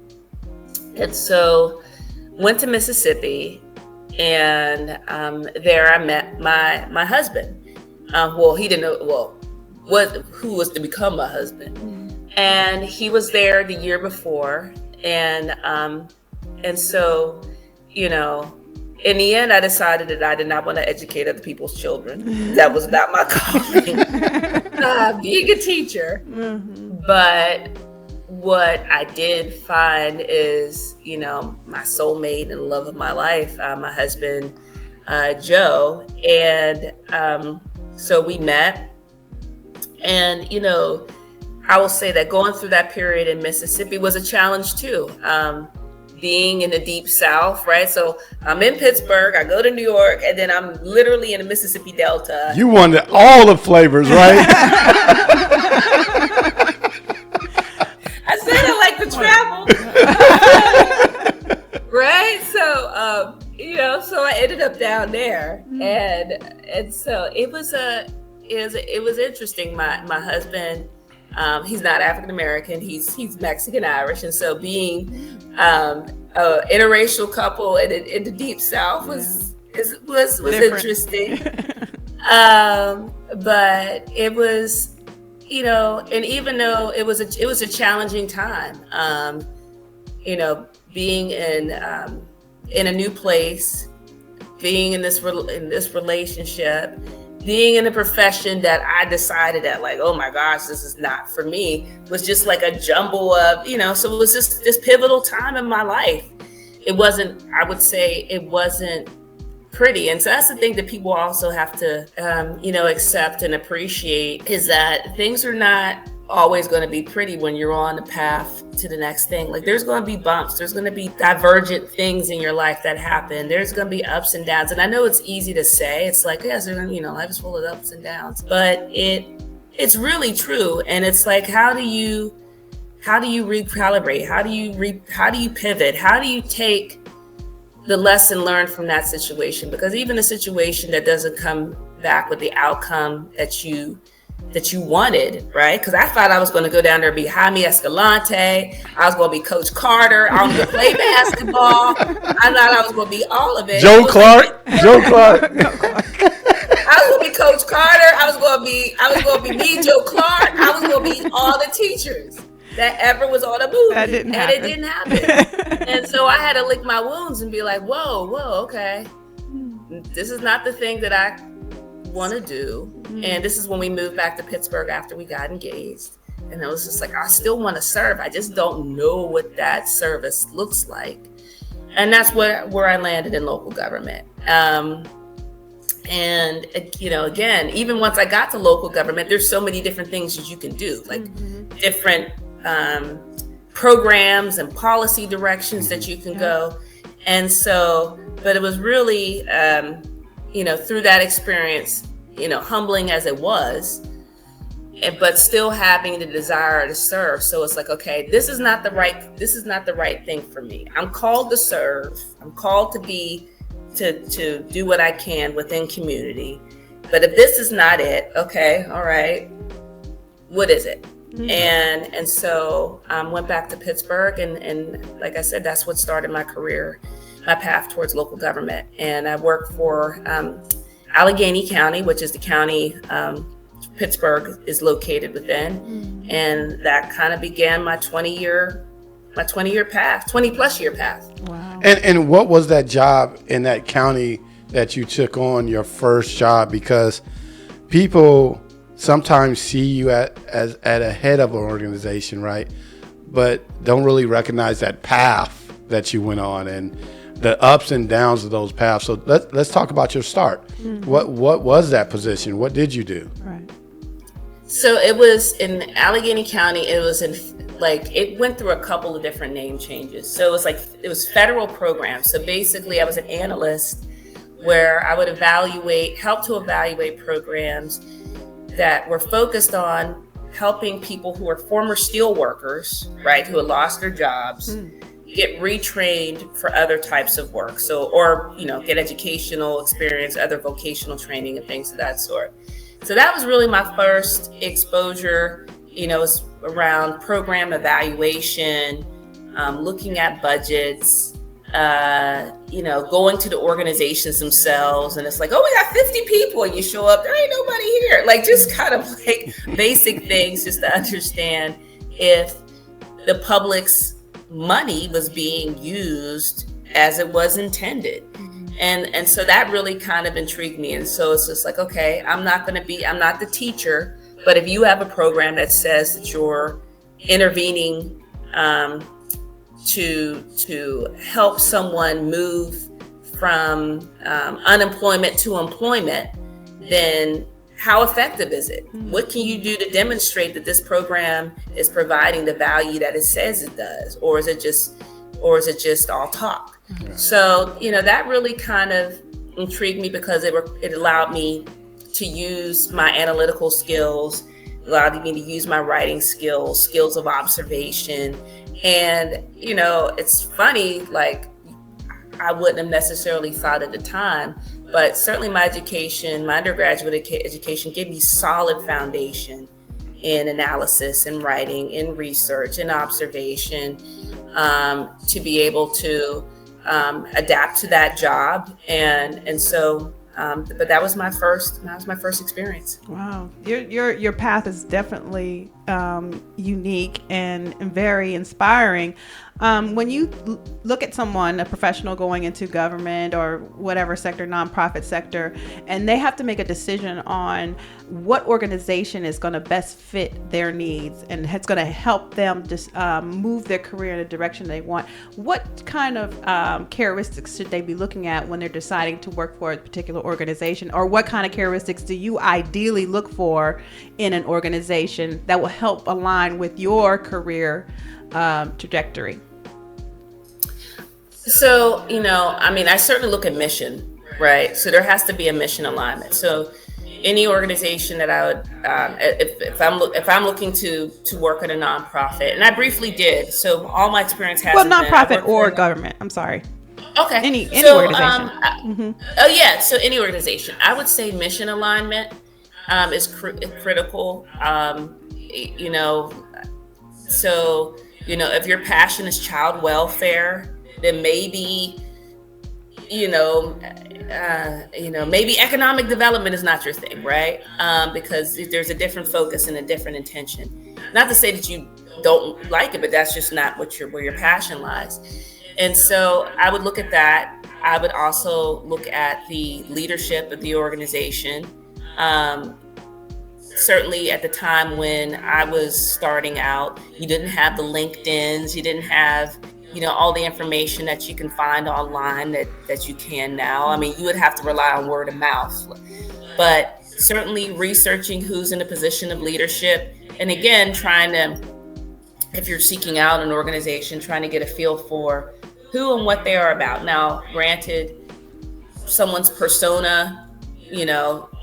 And so went to Mississippi, and there I met my husband. He didn't know, who was to become my husband. And he was there the year before. And so, in the end, I decided that I did not want to educate other people's children. That was not my calling, being a teacher. But what I did find is, my soulmate and love of my life, my husband, Joe. And so we met. And, I will say that going through that period in Mississippi was a challenge too. Being in the deep South, right? So I'm in Pittsburgh, I go to New York, and then I'm literally in the Mississippi Delta. You wanted all the flavors, right? I said I like to travel. Right? So, so I ended up down there. And so it was interesting. My husband, he's not African American. He's Mexican Irish, and so being an interracial couple in the deep South was interesting. But it was, and even though it was a challenging time, being in a new place, being in this relationship, being in a profession that I decided that, like, oh my gosh, this is not for me, was just like a jumble of, so it was just this pivotal time in my life. I would say it wasn't pretty. And so that's the thing that people also have to, accept and appreciate, is that things are not always going to be pretty when you're on the path to the next thing. Like, there's going to be bumps, there's going to be divergent things in your life that happen. There's going to be ups and downs. And I know it's easy to say, it's like, yes, life is full of ups and downs, but it's really true. And it's like, how do you recalibrate? How do you pivot? How do you take the lesson learned from that situation? Because even a situation that doesn't come back with the outcome that you wanted, right? Because I thought I was going to go down there and be Jaime Escalante. I was going to be Coach Carter. I was going to play basketball. I thought I was going to be all of it. Joe Clark. I was going to be Coach Carter. I was going to be me, Joe Clark. I was going to be all the teachers that ever was on a movie. It didn't happen. And so I had to lick my wounds and be like, whoa, okay. This is not the thing that I want to do. And this is when we moved back to Pittsburgh after we got engaged. And it was just like, I still want to serve. I just don't know what that service looks like. And that's where I landed in local government. And, again, even once I got to local government, there's so many different things that you can do, like different programs and policy directions that you can go. And so, but it was really, through that experience, humbling as it was, but still having the desire to serve. So it's like, okay, this is not the right thing for me. I'm called to serve. I'm called to do what I can within community. But if this is not it, okay, all right, what is it? And so I went back to Pittsburgh, and like I said, that's what started my career, my path towards local government. And I worked for Allegheny County, which is the county Pittsburgh is located within. And that kind of began my 20+ year path. Wow. And what was that job in that county that you took on, your first job? Because people sometimes see you as at a head of an organization, right? But don't really recognize that path that you went on and the ups and downs of those paths. So let's talk about your start. What was that position? What did you do? Right. So it was in Allegheny County. It was it went through a couple of different name changes. So it was federal programs. So basically I was an analyst where I would help to evaluate programs that were focused on helping people who are former steel workers, right, who had lost their jobs, get retrained for other types of work. So, or, get educational experience, other vocational training and things of that sort. So that was really my first exposure, was around program evaluation, looking at budgets, going to the organizations themselves. And it's like, oh, we got 50 people, and you show up, there ain't nobody here. Like, just kind of like basic things just to understand if the public's money was being used as it was intended. And so that really kind of intrigued me. And so it's just like, okay, I'm not the teacher, but if you have a program that says that you're intervening to help someone move from unemployment to employment, then how effective is it? What can you do to demonstrate that this program is providing the value that it says it does, or is it just all talk? Yeah. So that really kind of intrigued me, because it allowed me to use my analytical skills, allowed me to use my writing skills of observation. And it's funny, like, I wouldn't have necessarily thought at the time, but certainly my undergraduate education gave me solid foundation in analysis and writing, in research and observation, to be able to adapt to that job. And so, but that was my first experience. Wow. Your path is definitely unique and very inspiring. When you look at someone, a professional going into government or whatever sector, nonprofit sector, and they have to make a decision on what organization is going to best fit their needs and it's going to help them just move their career in the direction they want, what kind of characteristics should they be looking at when they're deciding to work for a particular organization? Or what kind of characteristics do you ideally look for in an organization that will help align with your career trajectory? So, I certainly look at mission, right? So there has to be a mission alignment. So any organization that I would, if I'm looking to work at a nonprofit, and I briefly did, so all my experience has nonprofit or government. I'm sorry. Okay. Any organization. Oh yeah. So any organization, I would say mission alignment is critical. So if your passion is child welfare, then maybe, maybe economic development is not your thing, right? Because there's a different focus and a different intention. Not to say that you don't like it, but that's just not where your passion lies. And so I would look at that. I would also look at the leadership of the organization. Certainly at the time when I was starting out, you didn't have the LinkedIns, you didn't have all the information that you can find online that you can now. I mean, you would have to rely on word of mouth, but certainly researching who's in a position of leadership. And again, if you're seeking out an organization, trying to get a feel for who and what they are about. Now, granted, someone's persona,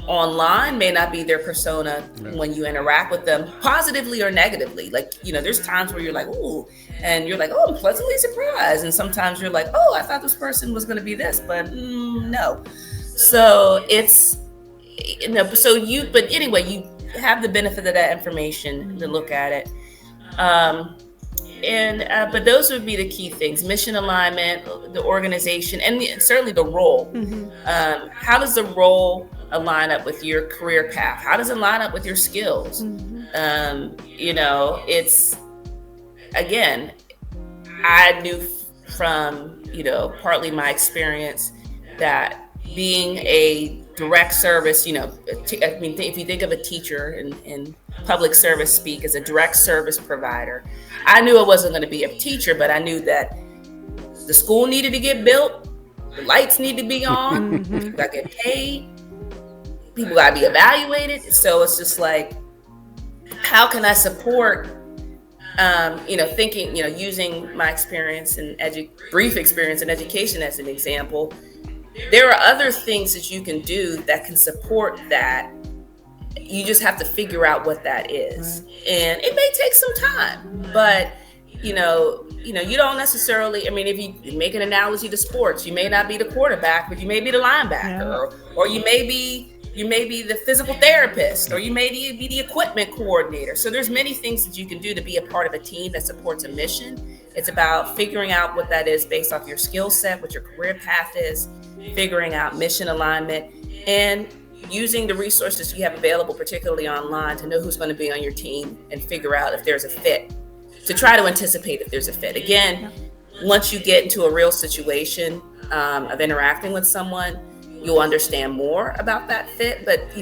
online may not be their persona when you interact with them, positively or negatively. Like, there's times where you're like, ooh, and you're like, oh, I'm pleasantly surprised. And sometimes you're like, oh, I thought this person was going to be this, but no. So it's, but anyway, you have the benefit of that information to look at it. But those would be the key things: mission alignment, the organization, and certainly the role. Mm-hmm. How does the role align up with your career path? How does it line up with your skills? Mm-hmm. It's, again, I knew from, partly my experience that being a direct service, if you think of a teacher in public service speak as a direct service provider, I knew I wasn't going to be a teacher, but I knew that the school needed to get built, the lights need to be on, people got to get paid, people got to be evaluated. So it's just like, how can I support, thinking, using my experience and brief experience in education as an example. There are other things that you can do that can support that. You just have to figure out what that is. Right. And it may take some time, but you don't necessarily, if you make an analogy to sports, you may not be the quarterback, but you may be the linebacker, or you may be the physical therapist, or you may be the equipment coordinator. So there's many things that you can do to be a part of a team that supports a mission. It's about figuring out what that is based off your skill set, what your career path is, figuring out mission alignment, and using the resources you have available, particularly online, to know who's going to be on your team and figure out if there's a fit, to try to anticipate if there's a fit. Again, once you get into a real situation, of interacting with someone, you'll understand more about that fit. But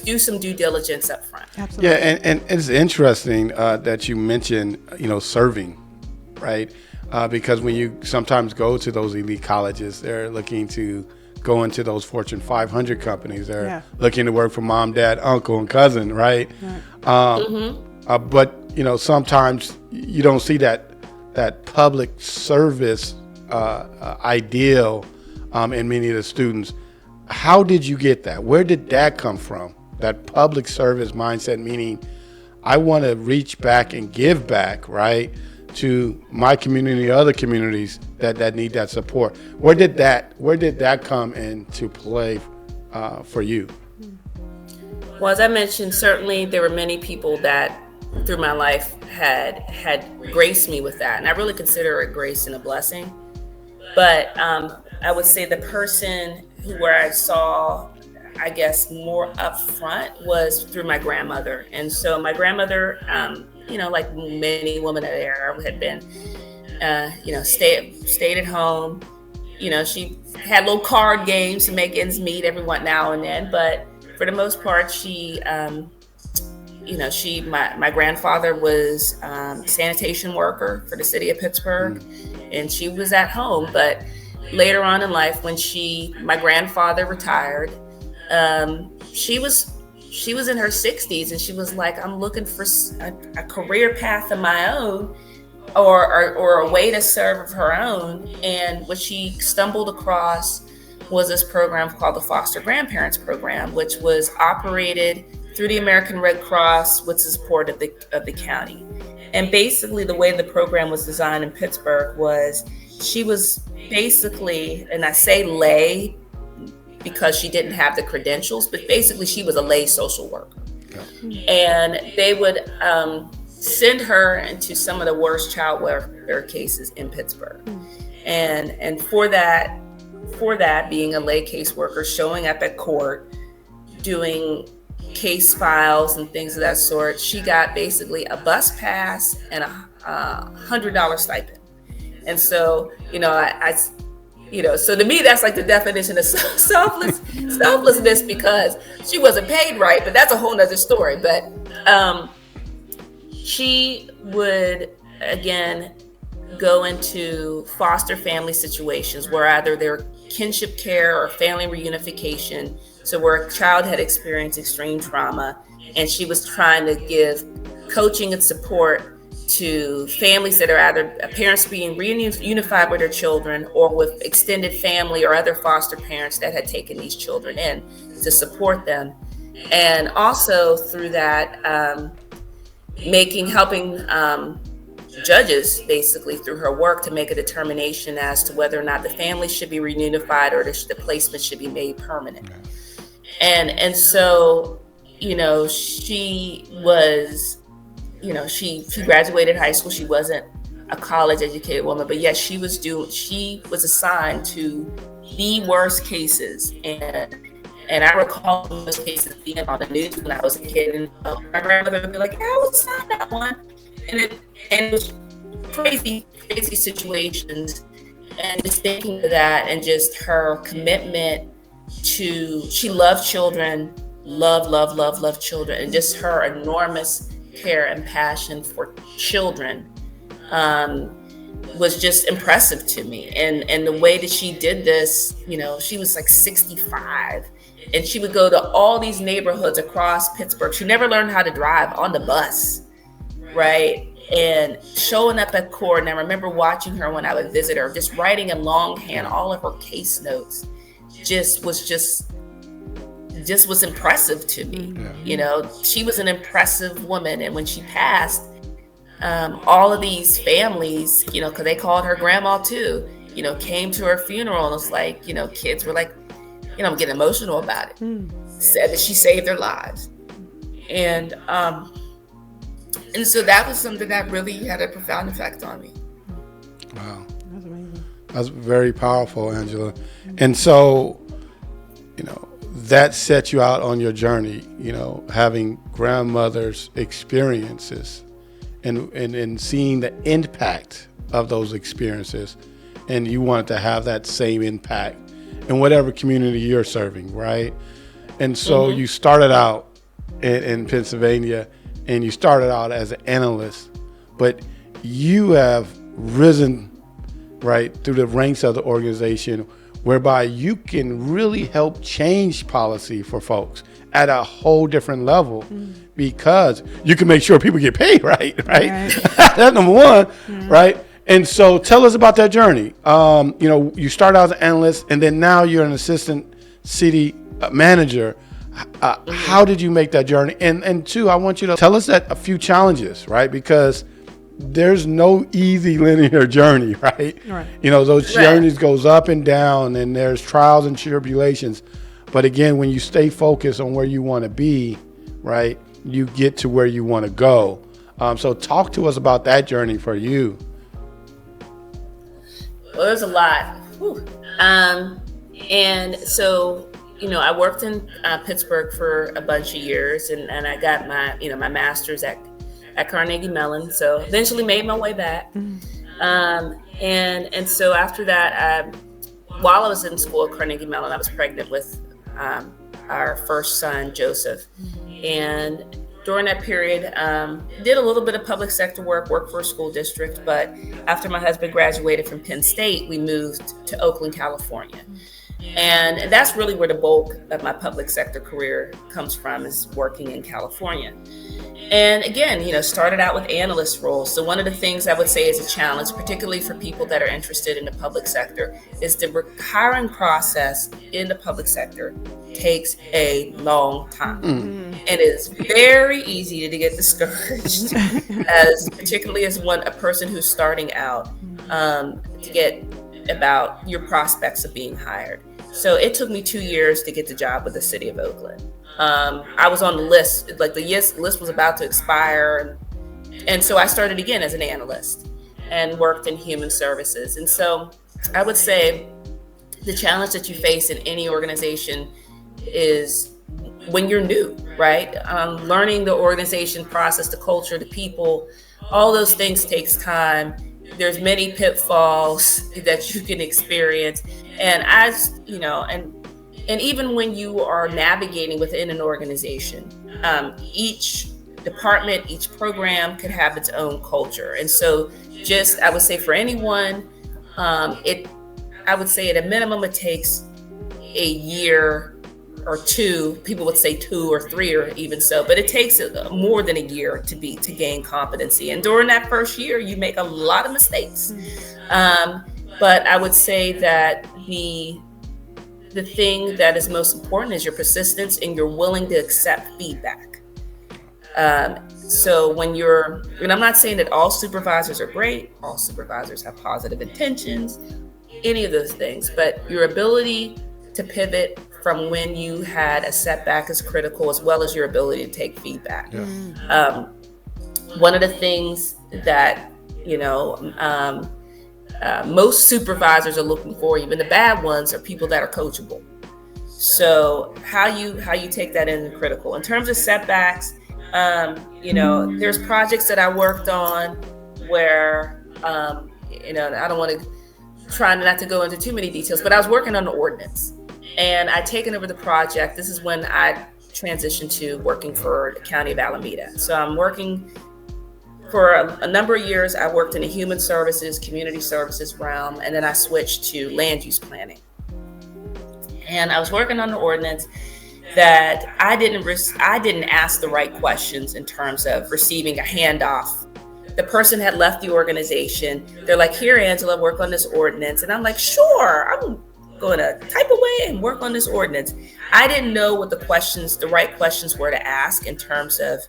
do some due diligence up front. Absolutely. Yeah, and it's interesting that you mentioned, serving, right? Because when you sometimes go to those elite colleges, they're looking to go into those Fortune 500 companies. They're looking to work for mom, dad, uncle, and cousin, right? But sometimes you don't see that public service ideal in many of the students. How did you get that? Where did that come from? That public service mindset, meaning I want to reach back and give back, right, to my community, other communities that need that support. Where did that come into play for you? Well, as I mentioned, certainly there were many people that through my life had graced me with that, and I really consider it grace and a blessing. But I would say the person where I saw, I guess, more upfront was through my grandmother. And so my grandmother, like many women of the era, had been, stayed at home. She had little card games to make ends meet every now and then. But for the most part, my grandfather was a sanitation worker for the city of Pittsburgh, and she was at home. But later on in life, when my grandfather retired, she was in her 60s, and she was like, I'm looking for a career path of my own, or a way to serve of her own. And what she stumbled across was this program called the Foster Grandparents Program, which was operated through the American Red Cross with the support of the county. And basically the way the program was designed in Pittsburgh was, she was basically, and I say lay because she didn't have the credentials, but basically she was a lay social worker. And they would send her into some of the worst child welfare cases in Pittsburgh. And for that, being a lay caseworker, showing up at court, doing case files and things of that sort, she got basically a bus pass and a $100 stipend. And so, so to me, that's like the definition of selflessness, because she wasn't paid right, but that's a whole nother story. But she would, again, go into foster family situations where either they're kinship care or family reunification. So where a child had experienced extreme trauma, and she was trying to give coaching and support to families that are either parents being reunified with their children, or with extended family or other foster parents that had taken these children in to support them. And also through that, helping judges, basically through her work, to make a determination as to whether or not the family should be reunified or the placement should be made permanent. And so, she was, she graduated high school. She wasn't a college educated woman, but yet she was assigned to the worst cases. And I recall those cases being on the news when I was a kid, and my grandmother would be like, "Yeah, I was assigned that one," and it was crazy situations. And just thinking of that, and just her commitment she loved children, love children, and just her enormous care and passion for children was just impressive to me. And the way that she did this, she was like 65, and she would go to all these neighborhoods across Pittsburgh. She never learned how to drive on the bus, right? And showing up at court, and I remember watching her when I would visit her, just writing in longhand all of her case notes, was impressive to me. She was an impressive woman. And when she passed, all of these families, because they called her grandma too, came to her funeral, and it was like, kids were like, I'm getting emotional about it. Said that she saved their lives. And so that was something that really had a profound effect on me. Wow. That's amazing. That's very powerful, Angela. And so, that set you out on your journey, having grandmother's experiences and seeing the impact of those experiences. and you wanted to have that same impact in whatever community you're serving, right? And so you started out in Pennsylvania, and you started out as an analyst, but you have risen, right, through the ranks of the organization, whereby you can really help change policy for folks at a whole different level, because you can make sure people get paid right. That's number one, right? And so tell us about that journey. You started out as an analyst, and then now you're an assistant city manager. How did you make that journey? And two, I want you to tell us that a few challenges, right? Because there's no easy linear journey, right? Those journeys goes up and down, and there's trials and tribulations. But again, when you stay focused on where you want to be, right, you get to where you want to go. So talk to us about that journey for you. Well, there's a lot. And so, I worked in Pittsburgh for a bunch of years, and I got my, my master's at Carnegie Mellon. So eventually made my way back. And so after that, while I was in school at Carnegie Mellon, I was pregnant with our first son, Joseph. And during that period, did a little bit of public sector worked for a school district. But after my husband graduated from Penn State, we moved to Oakland, California. And that's really where the bulk of my public sector career comes from, is working in California. And again, started out with analyst roles. So one of the things I would say is a challenge, particularly for people that are interested in the public sector, is the hiring process in the public sector takes a long time. And it's very easy to get discouraged, particularly as a person who's starting out, to get about your prospects of being hired. So it took me 2 years to get the job with the city of Oakland. I was on the list, like the list was about to expire. And so I started again as an analyst and worked in human services. And so I would say the challenge that you face in any organization is when you're new, right? Learning the organization process, the culture, the people, all those things takes time. There's many pitfalls that you can experience. And and even when you are navigating within an organization, each department, each program could have its own culture. And so I would say for anyone, I would say at a minimum, it takes a year or two. People would say 2 or 3 or even so, but it takes more than a year to gain competency. And during that first year, you make a lot of mistakes. But I would say that the thing that is most important is your persistence and you're willing to accept feedback. So and I'm not saying that all supervisors are great, all supervisors have positive intentions, any of those things, but your ability to pivot from when you had a setback is critical, as well as your ability to take feedback. One of the things that, most supervisors are looking for, even the bad ones, are people that are coachable. So how you take that in is critical. In terms of setbacks, there's projects that I worked on where, I don't want to try not to go into too many details, but I was working on the ordinance and I'd taken over the project. This is when I transitioned to working for the County of Alameda. So I'm working for a number of years. I worked in the human services, community services realm, and then I switched to land use planning. And I was working on the ordinance that I didn't ask the right questions in terms of receiving a handoff. The person had left the organization. They're like, "Here, Angela, work on this ordinance." And I'm like, "Sure, I'm going to type away and work on this ordinance." I didn't know what the right questions were to ask in terms of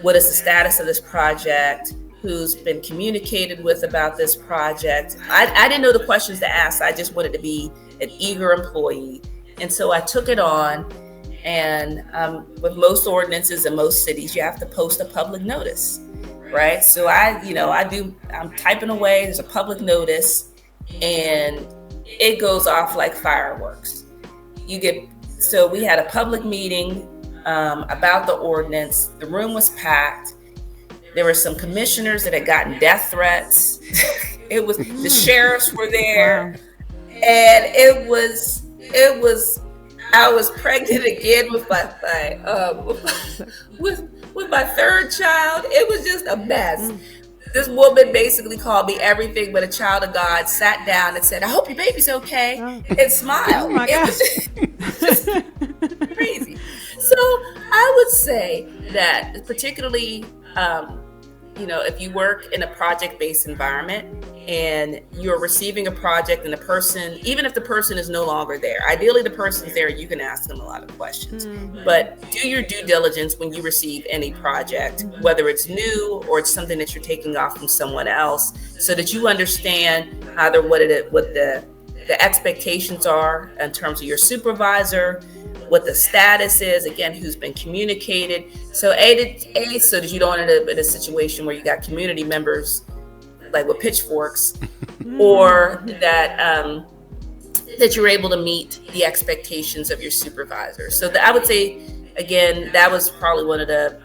what is the status of this project, who's been communicated with about this project. I didn't know the questions to ask. I just wanted to be an eager employee. And so I took it on. And with most ordinances in most cities, you have to post a public notice, right? So I'm typing away, there's a public notice, and it goes off like fireworks. So we had a public meeting about the ordinance. The room was packed. There were some commissioners that had gotten death threats It was the sheriffs were there, Wow. and it was I was pregnant again with my with my third child. It was just a mess. This woman basically called me everything but a child of God, sat down and said, "I hope your baby's okay," and smiled. Oh my It God. was just crazy. So I would say that particularly, if you work in a project-based environment and you're receiving a project and the person, even if the person is no longer there, ideally the person's there, you can ask them a lot of questions. But do your due diligence when you receive any project, whether it's new or it's something that you're taking off from someone else, so that you understand either what the expectations are in terms of your supervisor, what the status is, again, who's been communicated. So so that you don't end up in a situation where you got community members like with pitchforks, or that you're able to meet the expectations of your supervisor. So I would say, again, that was probably one of the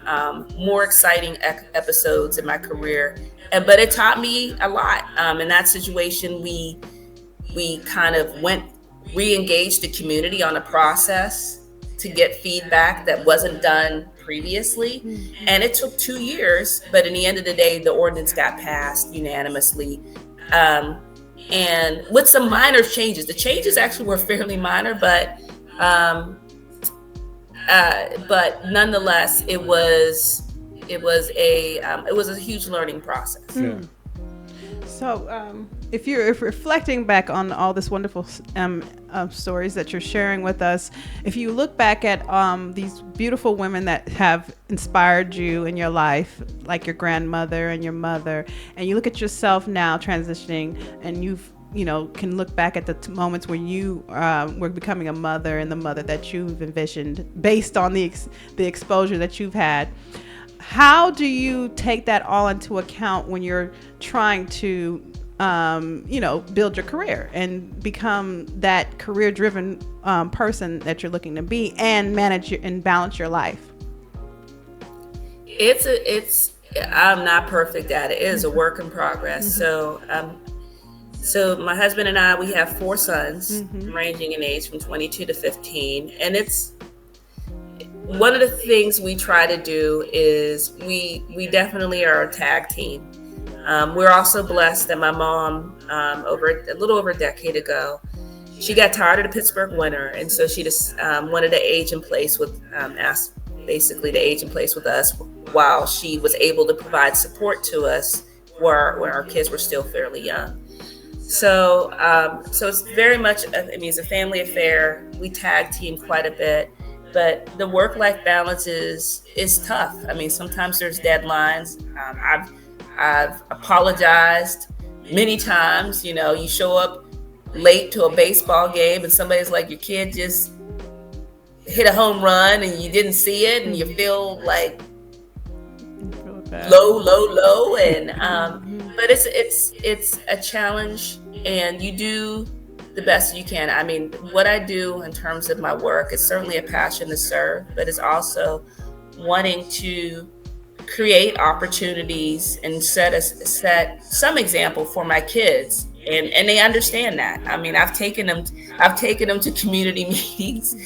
more exciting episodes in my career. But it taught me a lot. In that situation, we kind of re-engaged the community on a process to get feedback that wasn't done previously. And it took 2 years, but in the end of the day, the ordinance got passed unanimously. And with some minor changes. The changes actually were fairly minor, but nonetheless, it was a huge learning process. Yeah. So, if you're reflecting back on all this wonderful stories that you're sharing with us, if you look back at these beautiful women that have inspired you in your life, like your grandmother and your mother, and you look at yourself now transitioning, and can look back at the moments where you were becoming a mother and the mother that you've envisioned based on the exposure that you've had. How do you take that all into account when you're trying to, build your career and become that career-driven person that you're looking to be, and manage and balance your life? I'm not perfect at it. It is a work in progress. So my husband and I, we have 4 sons, ranging in age from 22 to 15, and it's one of the things we try to do is we definitely are a tag team. We're also blessed that my mom, a little over a decade ago, she got tired of the Pittsburgh winter, and so she just wanted to age in place with asked basically to age in place with us while she was able to provide support to us where our kids were still fairly young. So it's very much it's a family affair. We tag team quite a bit. But the work-life balance is tough. I mean, sometimes there's deadlines. I've apologized many times. You show up late to a baseball game and somebody's like, your kid just hit a home run and you didn't see it, and you feel like low. And but it's a challenge, and you do the best you can. I mean, what I do in terms of my work is certainly a passion to serve, but it's also wanting to create opportunities and set some example for my kids, and they understand that. I mean, I've taken them to community meetings.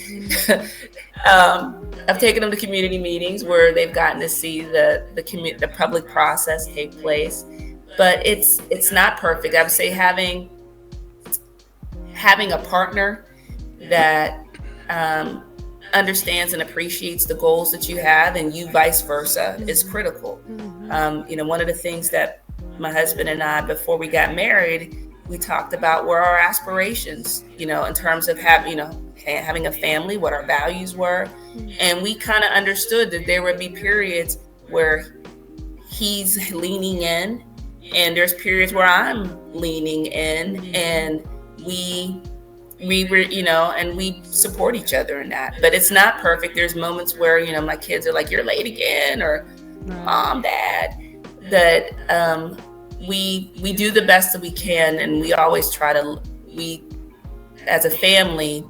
I've taken them to community meetings where they've gotten to see the public process take place, but it's not perfect. I would say having a partner that understands and appreciates the goals that you have, and you vice versa, is critical. One of the things that my husband and I, before we got married, we talked about were our aspirations, in terms of having a family, what our values were. And we kind of understood that there would be periods where he's leaning in, and there's periods where I'm leaning in, and we were, and we support each other in that. But it's not perfect. There's moments where, my kids are like, you're late again, or Mom, Dad, that we do the best that we can. And we always try to, as a family,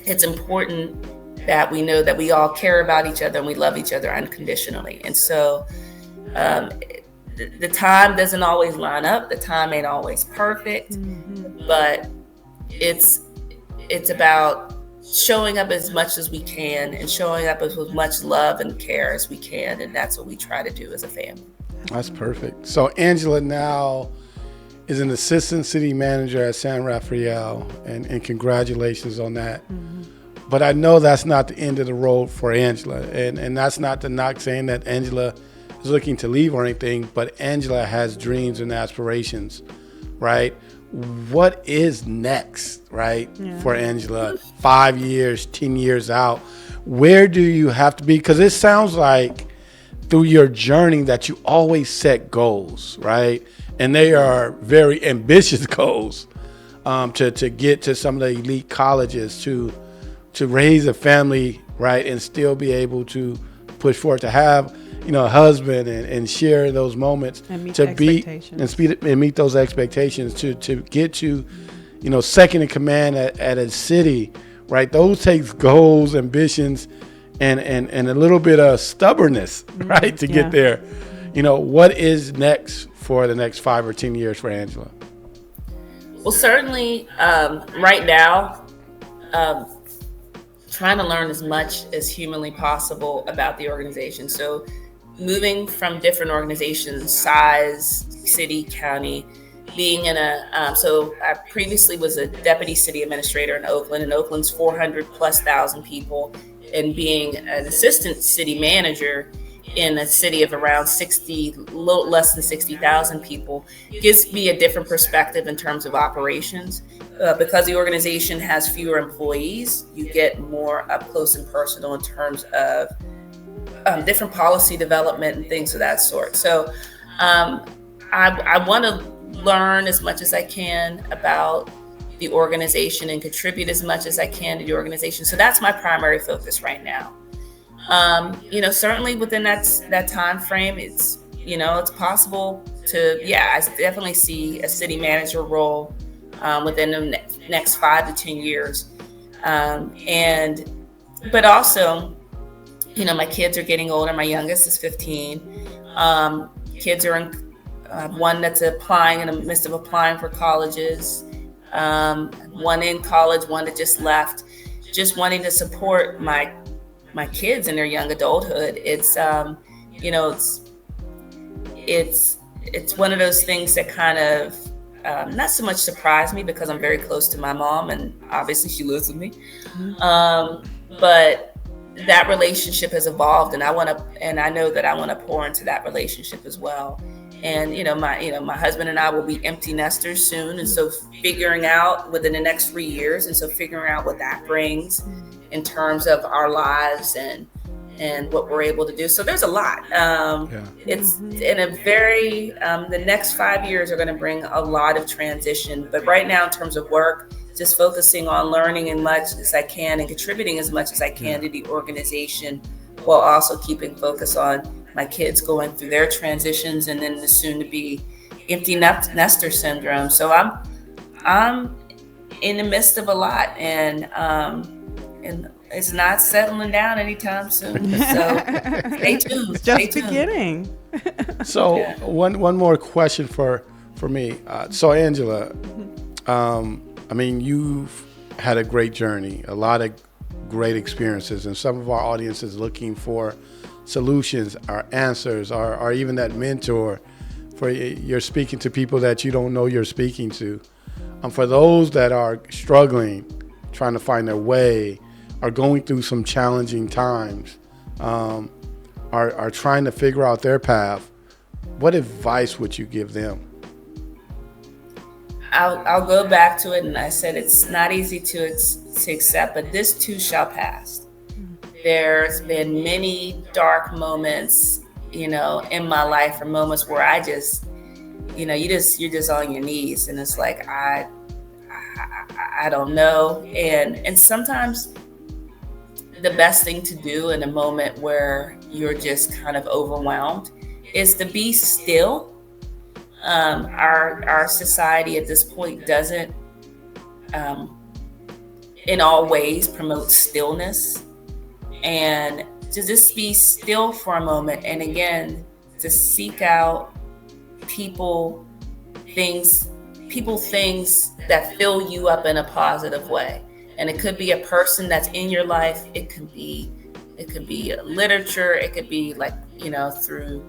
it's important that we know that we all care about each other and we love each other unconditionally. And so the time doesn't always line up. The time ain't always perfect, but it's about showing up as much as we can and showing up with much love and care as we can. And that's what we try to do as a family. That's perfect. So Angela now is an assistant city manager at San Rafael, and congratulations on that. But I know that's not the end of the road for Angela, and that's not to knock saying that Angela is looking to leave or anything, but Angela has dreams and aspirations, right? What is next, right, for Angela? 5 years, 10 years out, where do you have to be? Because it sounds like through your journey that you always set goals, right? And they are very ambitious goals, to get to some of the elite colleges, to raise a family, right, and still be able to push forward, to have, a husband and share those moments, and meet to meet those expectations, to get to, second in command at a city, right? Those takes goals, ambitions, and a little bit of stubbornness, right, to get there. What is next for the next 5 or 10 years for Angela? Well, certainly right now, trying to learn as much as humanly possible about the organization. So moving from different organizations, size, city, county, being in so I previously was a deputy city administrator in Oakland, and Oakland's 400,000+ people, and being an assistant city manager in a city of around 60, little less than 60,000 people, gives me a different perspective in terms of operations. Because the organization has fewer employees, you get more up close and personal in terms of different policy development and things of that sort. So I want to learn as much as I can about the organization and contribute as much as I can to the organization. So that's my primary focus right now. Certainly within that time frame, it's possible to, I definitely see a city manager role within the next 5 to 10 years. But also, my kids are getting older. My youngest is 15. Kids are in one that's applying, in the midst of applying for colleges, one in college, one that just left. Just wanting to support my kids in their young adulthood. It's it's one of those things that kind of not so much surprised me, because I'm very close to my mom and obviously she lives with me. But that relationship has evolved, and I know that I want to pour into that relationship as well. And my husband and I will be empty nesters soon, and so figuring out within the next 3 years, and so figuring out what that brings in terms of our lives and what we're able to do. So there's a lot. It's in a very the next 5 years are going to bring a lot of transition. But right now, in terms of work, just focusing on learning as much as I can and contributing as much as I can to the organization, while also keeping focus on my kids going through their transitions, and then the soon to be empty nester syndrome. So I'm in the midst of a lot, and it's not settling down anytime soon. So stay tuned. Just beginning. So one more question for me. So Angela, you've had a great journey, a lot of great experiences, and some of our audience is looking for solutions or answers, or even that mentor. You're speaking to people that you don't know you're speaking to. For those that are struggling, trying to find their way, are going through some challenging times, are trying to figure out their path, what advice would you give them? I'll go back to it, and I said it's not easy to accept, but this too shall pass. There's been many dark moments, in my life, or moments where I just, you're just on your knees, and it's like I don't know, and sometimes the best thing to do in a moment where you're just kind of overwhelmed is to be still. Our society at this point doesn't, in all ways, promote stillness, and to just be still for a moment, and again, to seek out people, things that fill you up in a positive way. And it could be a person that's in your life. It could be literature. It could be through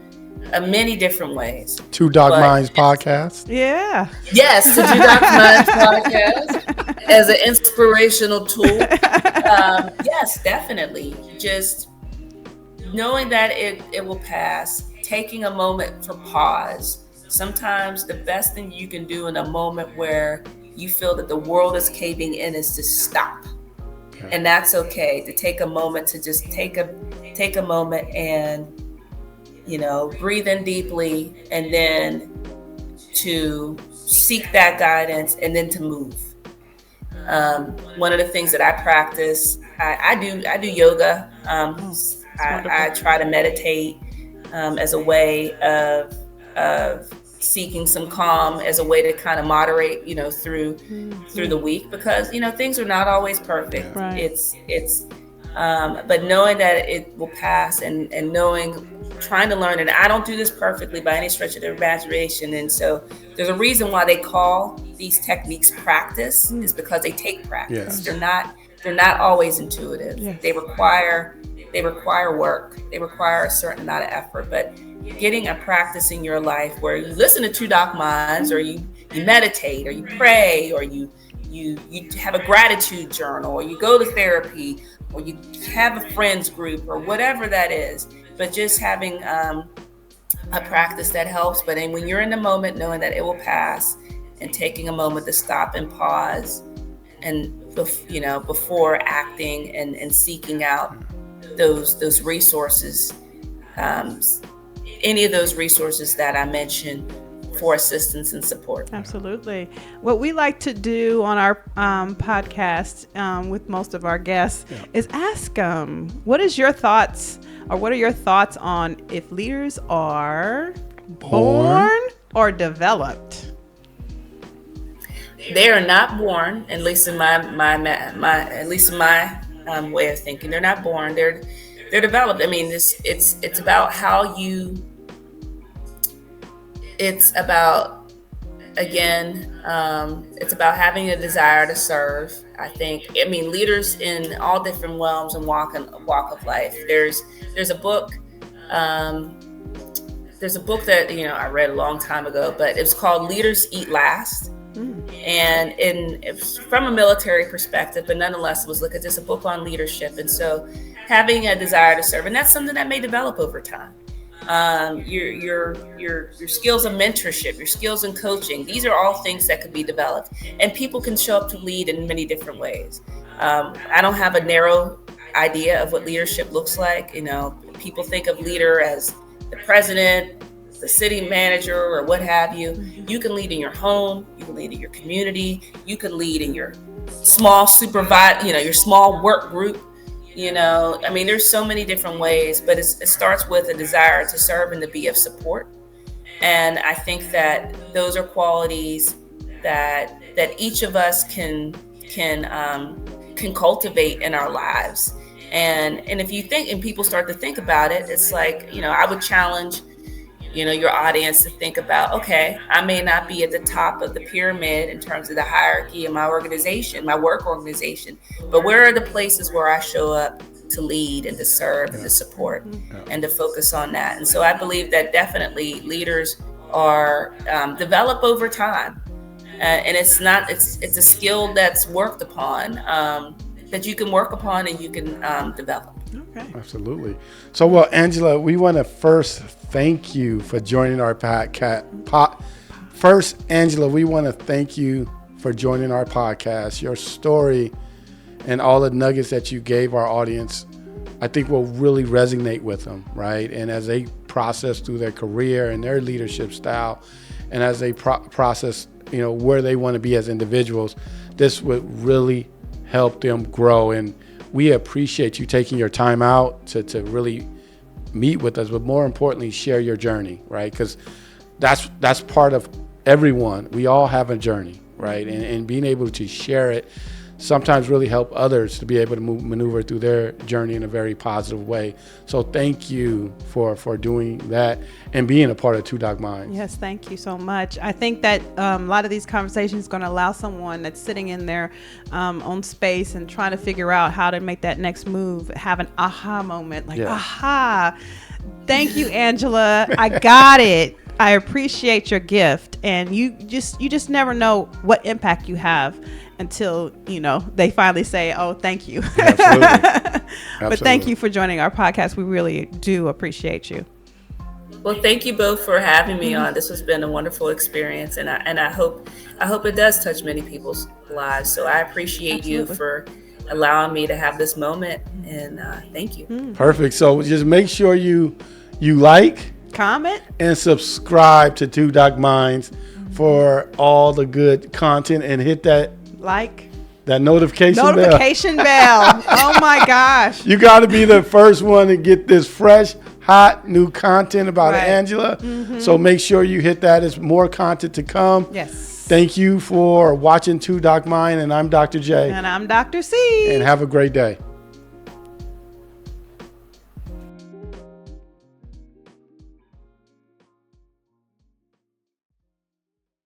many different ways. Two Doc Minds podcast. Yeah. Yes, the Two Doc Minds podcast as an inspirational tool. Yes, definitely. Just knowing that it will pass, taking a moment for pause. Sometimes the best thing you can do in a moment where you feel that the world is caving in is to stop. Okay. And that's okay, to take a moment to just take a moment and, breathe in deeply, and then to seek that guidance, and then to move. One of the things that I practice, I do yoga. I try to meditate as a way of seeking some calm, as a way to kind of moderate, through the week, because things are not always perfect. Right. It's but knowing that it will pass, and trying to learn, and I don't do this perfectly by any stretch of the imagination, and so there's a reason why they call these techniques practice, is because they take practice. Yes. They're not always intuitive. Yes. They require work. They require a certain amount of effort. But getting a practice in your life where you listen to Two Doc Minds, or you meditate, or you pray, or you have a gratitude journal, or you go to therapy, or you have a friends group, or whatever that is. But just having a practice that helps. But then when you're in the moment, knowing that it will pass, and taking a moment to stop and pause, and before acting and seeking out those resources, any of those resources that I mentioned for assistance and support. Absolutely. What we like to do on our podcast with most of our guests is ask them, what is your thoughts, or what are your thoughts on if leaders are born or developed? They are not born, at least in my way of thinking. They're not born. They're developed. I mean, it's about how you. It's about, again, it's about having a desire to serve. I mean, leaders in all different realms and walk of life. There's a book. There's a book that I read a long time ago, but it's called Leaders Eat Last. And it's from a military perspective, but nonetheless, it was just a book on leadership. And so having a desire to serve, and that's something that may develop over time. Your skills of mentorship, your skills in coaching, these are all things that could be developed, and people can show up to lead in many different ways. I don't have a narrow idea of what leadership looks like. People think of leader as the president, the city manager, or what have you. You can lead in your home, you can lead in your community, you can lead in your small your small work group. I mean, there's so many different ways, but it starts with a desire to serve and to be of support. And I think that those are qualities that each of us can cultivate in our lives. And if you think, and people start to think about it, it's like, I would challenge your audience to think about, okay, I may not be at the top of the pyramid in terms of the hierarchy of my organization, my work organization, but where are the places where I show up to lead and to serve and to support and to focus on that? And so I believe that definitely leaders are develop over time, and it's a skill that's worked upon, that you can work upon and you can develop. Okay. Absolutely. So, well, Angela, we want to first thank you for joining our podcast. First, Angela, we want to thank you for joining our podcast. Your story and all the nuggets that you gave our audience, I think will really resonate with them, right? And as they process through their career and their leadership style, and as they process, where they want to be as individuals, this would really help them grow. And we appreciate you taking your time out to really meet with us, but more importantly, share your journey, right? Because that's part of everyone. We all have a journey, right? And being able to share it sometimes really help others to be able to maneuver through their journey in a very positive way. So thank you for doing that and being a part of Two Doc Minds. Yes, thank you so much. I think that a lot of these conversations are going to allow someone that's sitting in their own space and trying to figure out how to make that next move have an aha moment, like, aha. Thank you, Angela. I got it. I appreciate your gift. And you just never know what impact you have until, they finally say, oh, thank you. Absolutely. But thank you for joining our podcast. We really do appreciate you. Well, thank you both for having me on. This has been a wonderful experience, and I hope it does touch many people's lives. So I appreciate you for allowing me to have this moment, and thank you. Perfect. So just make sure you like, comment, and subscribe to Two Doc Minds for all the good content, and hit that notification bell. Oh my gosh. You got to be the first one to get this fresh, hot new content about Angela. So make sure you hit that. There's more content to come. Yes. Thank you for watching Two Doc Mind, and I'm Dr. J. And I'm Dr. C. And have a great day.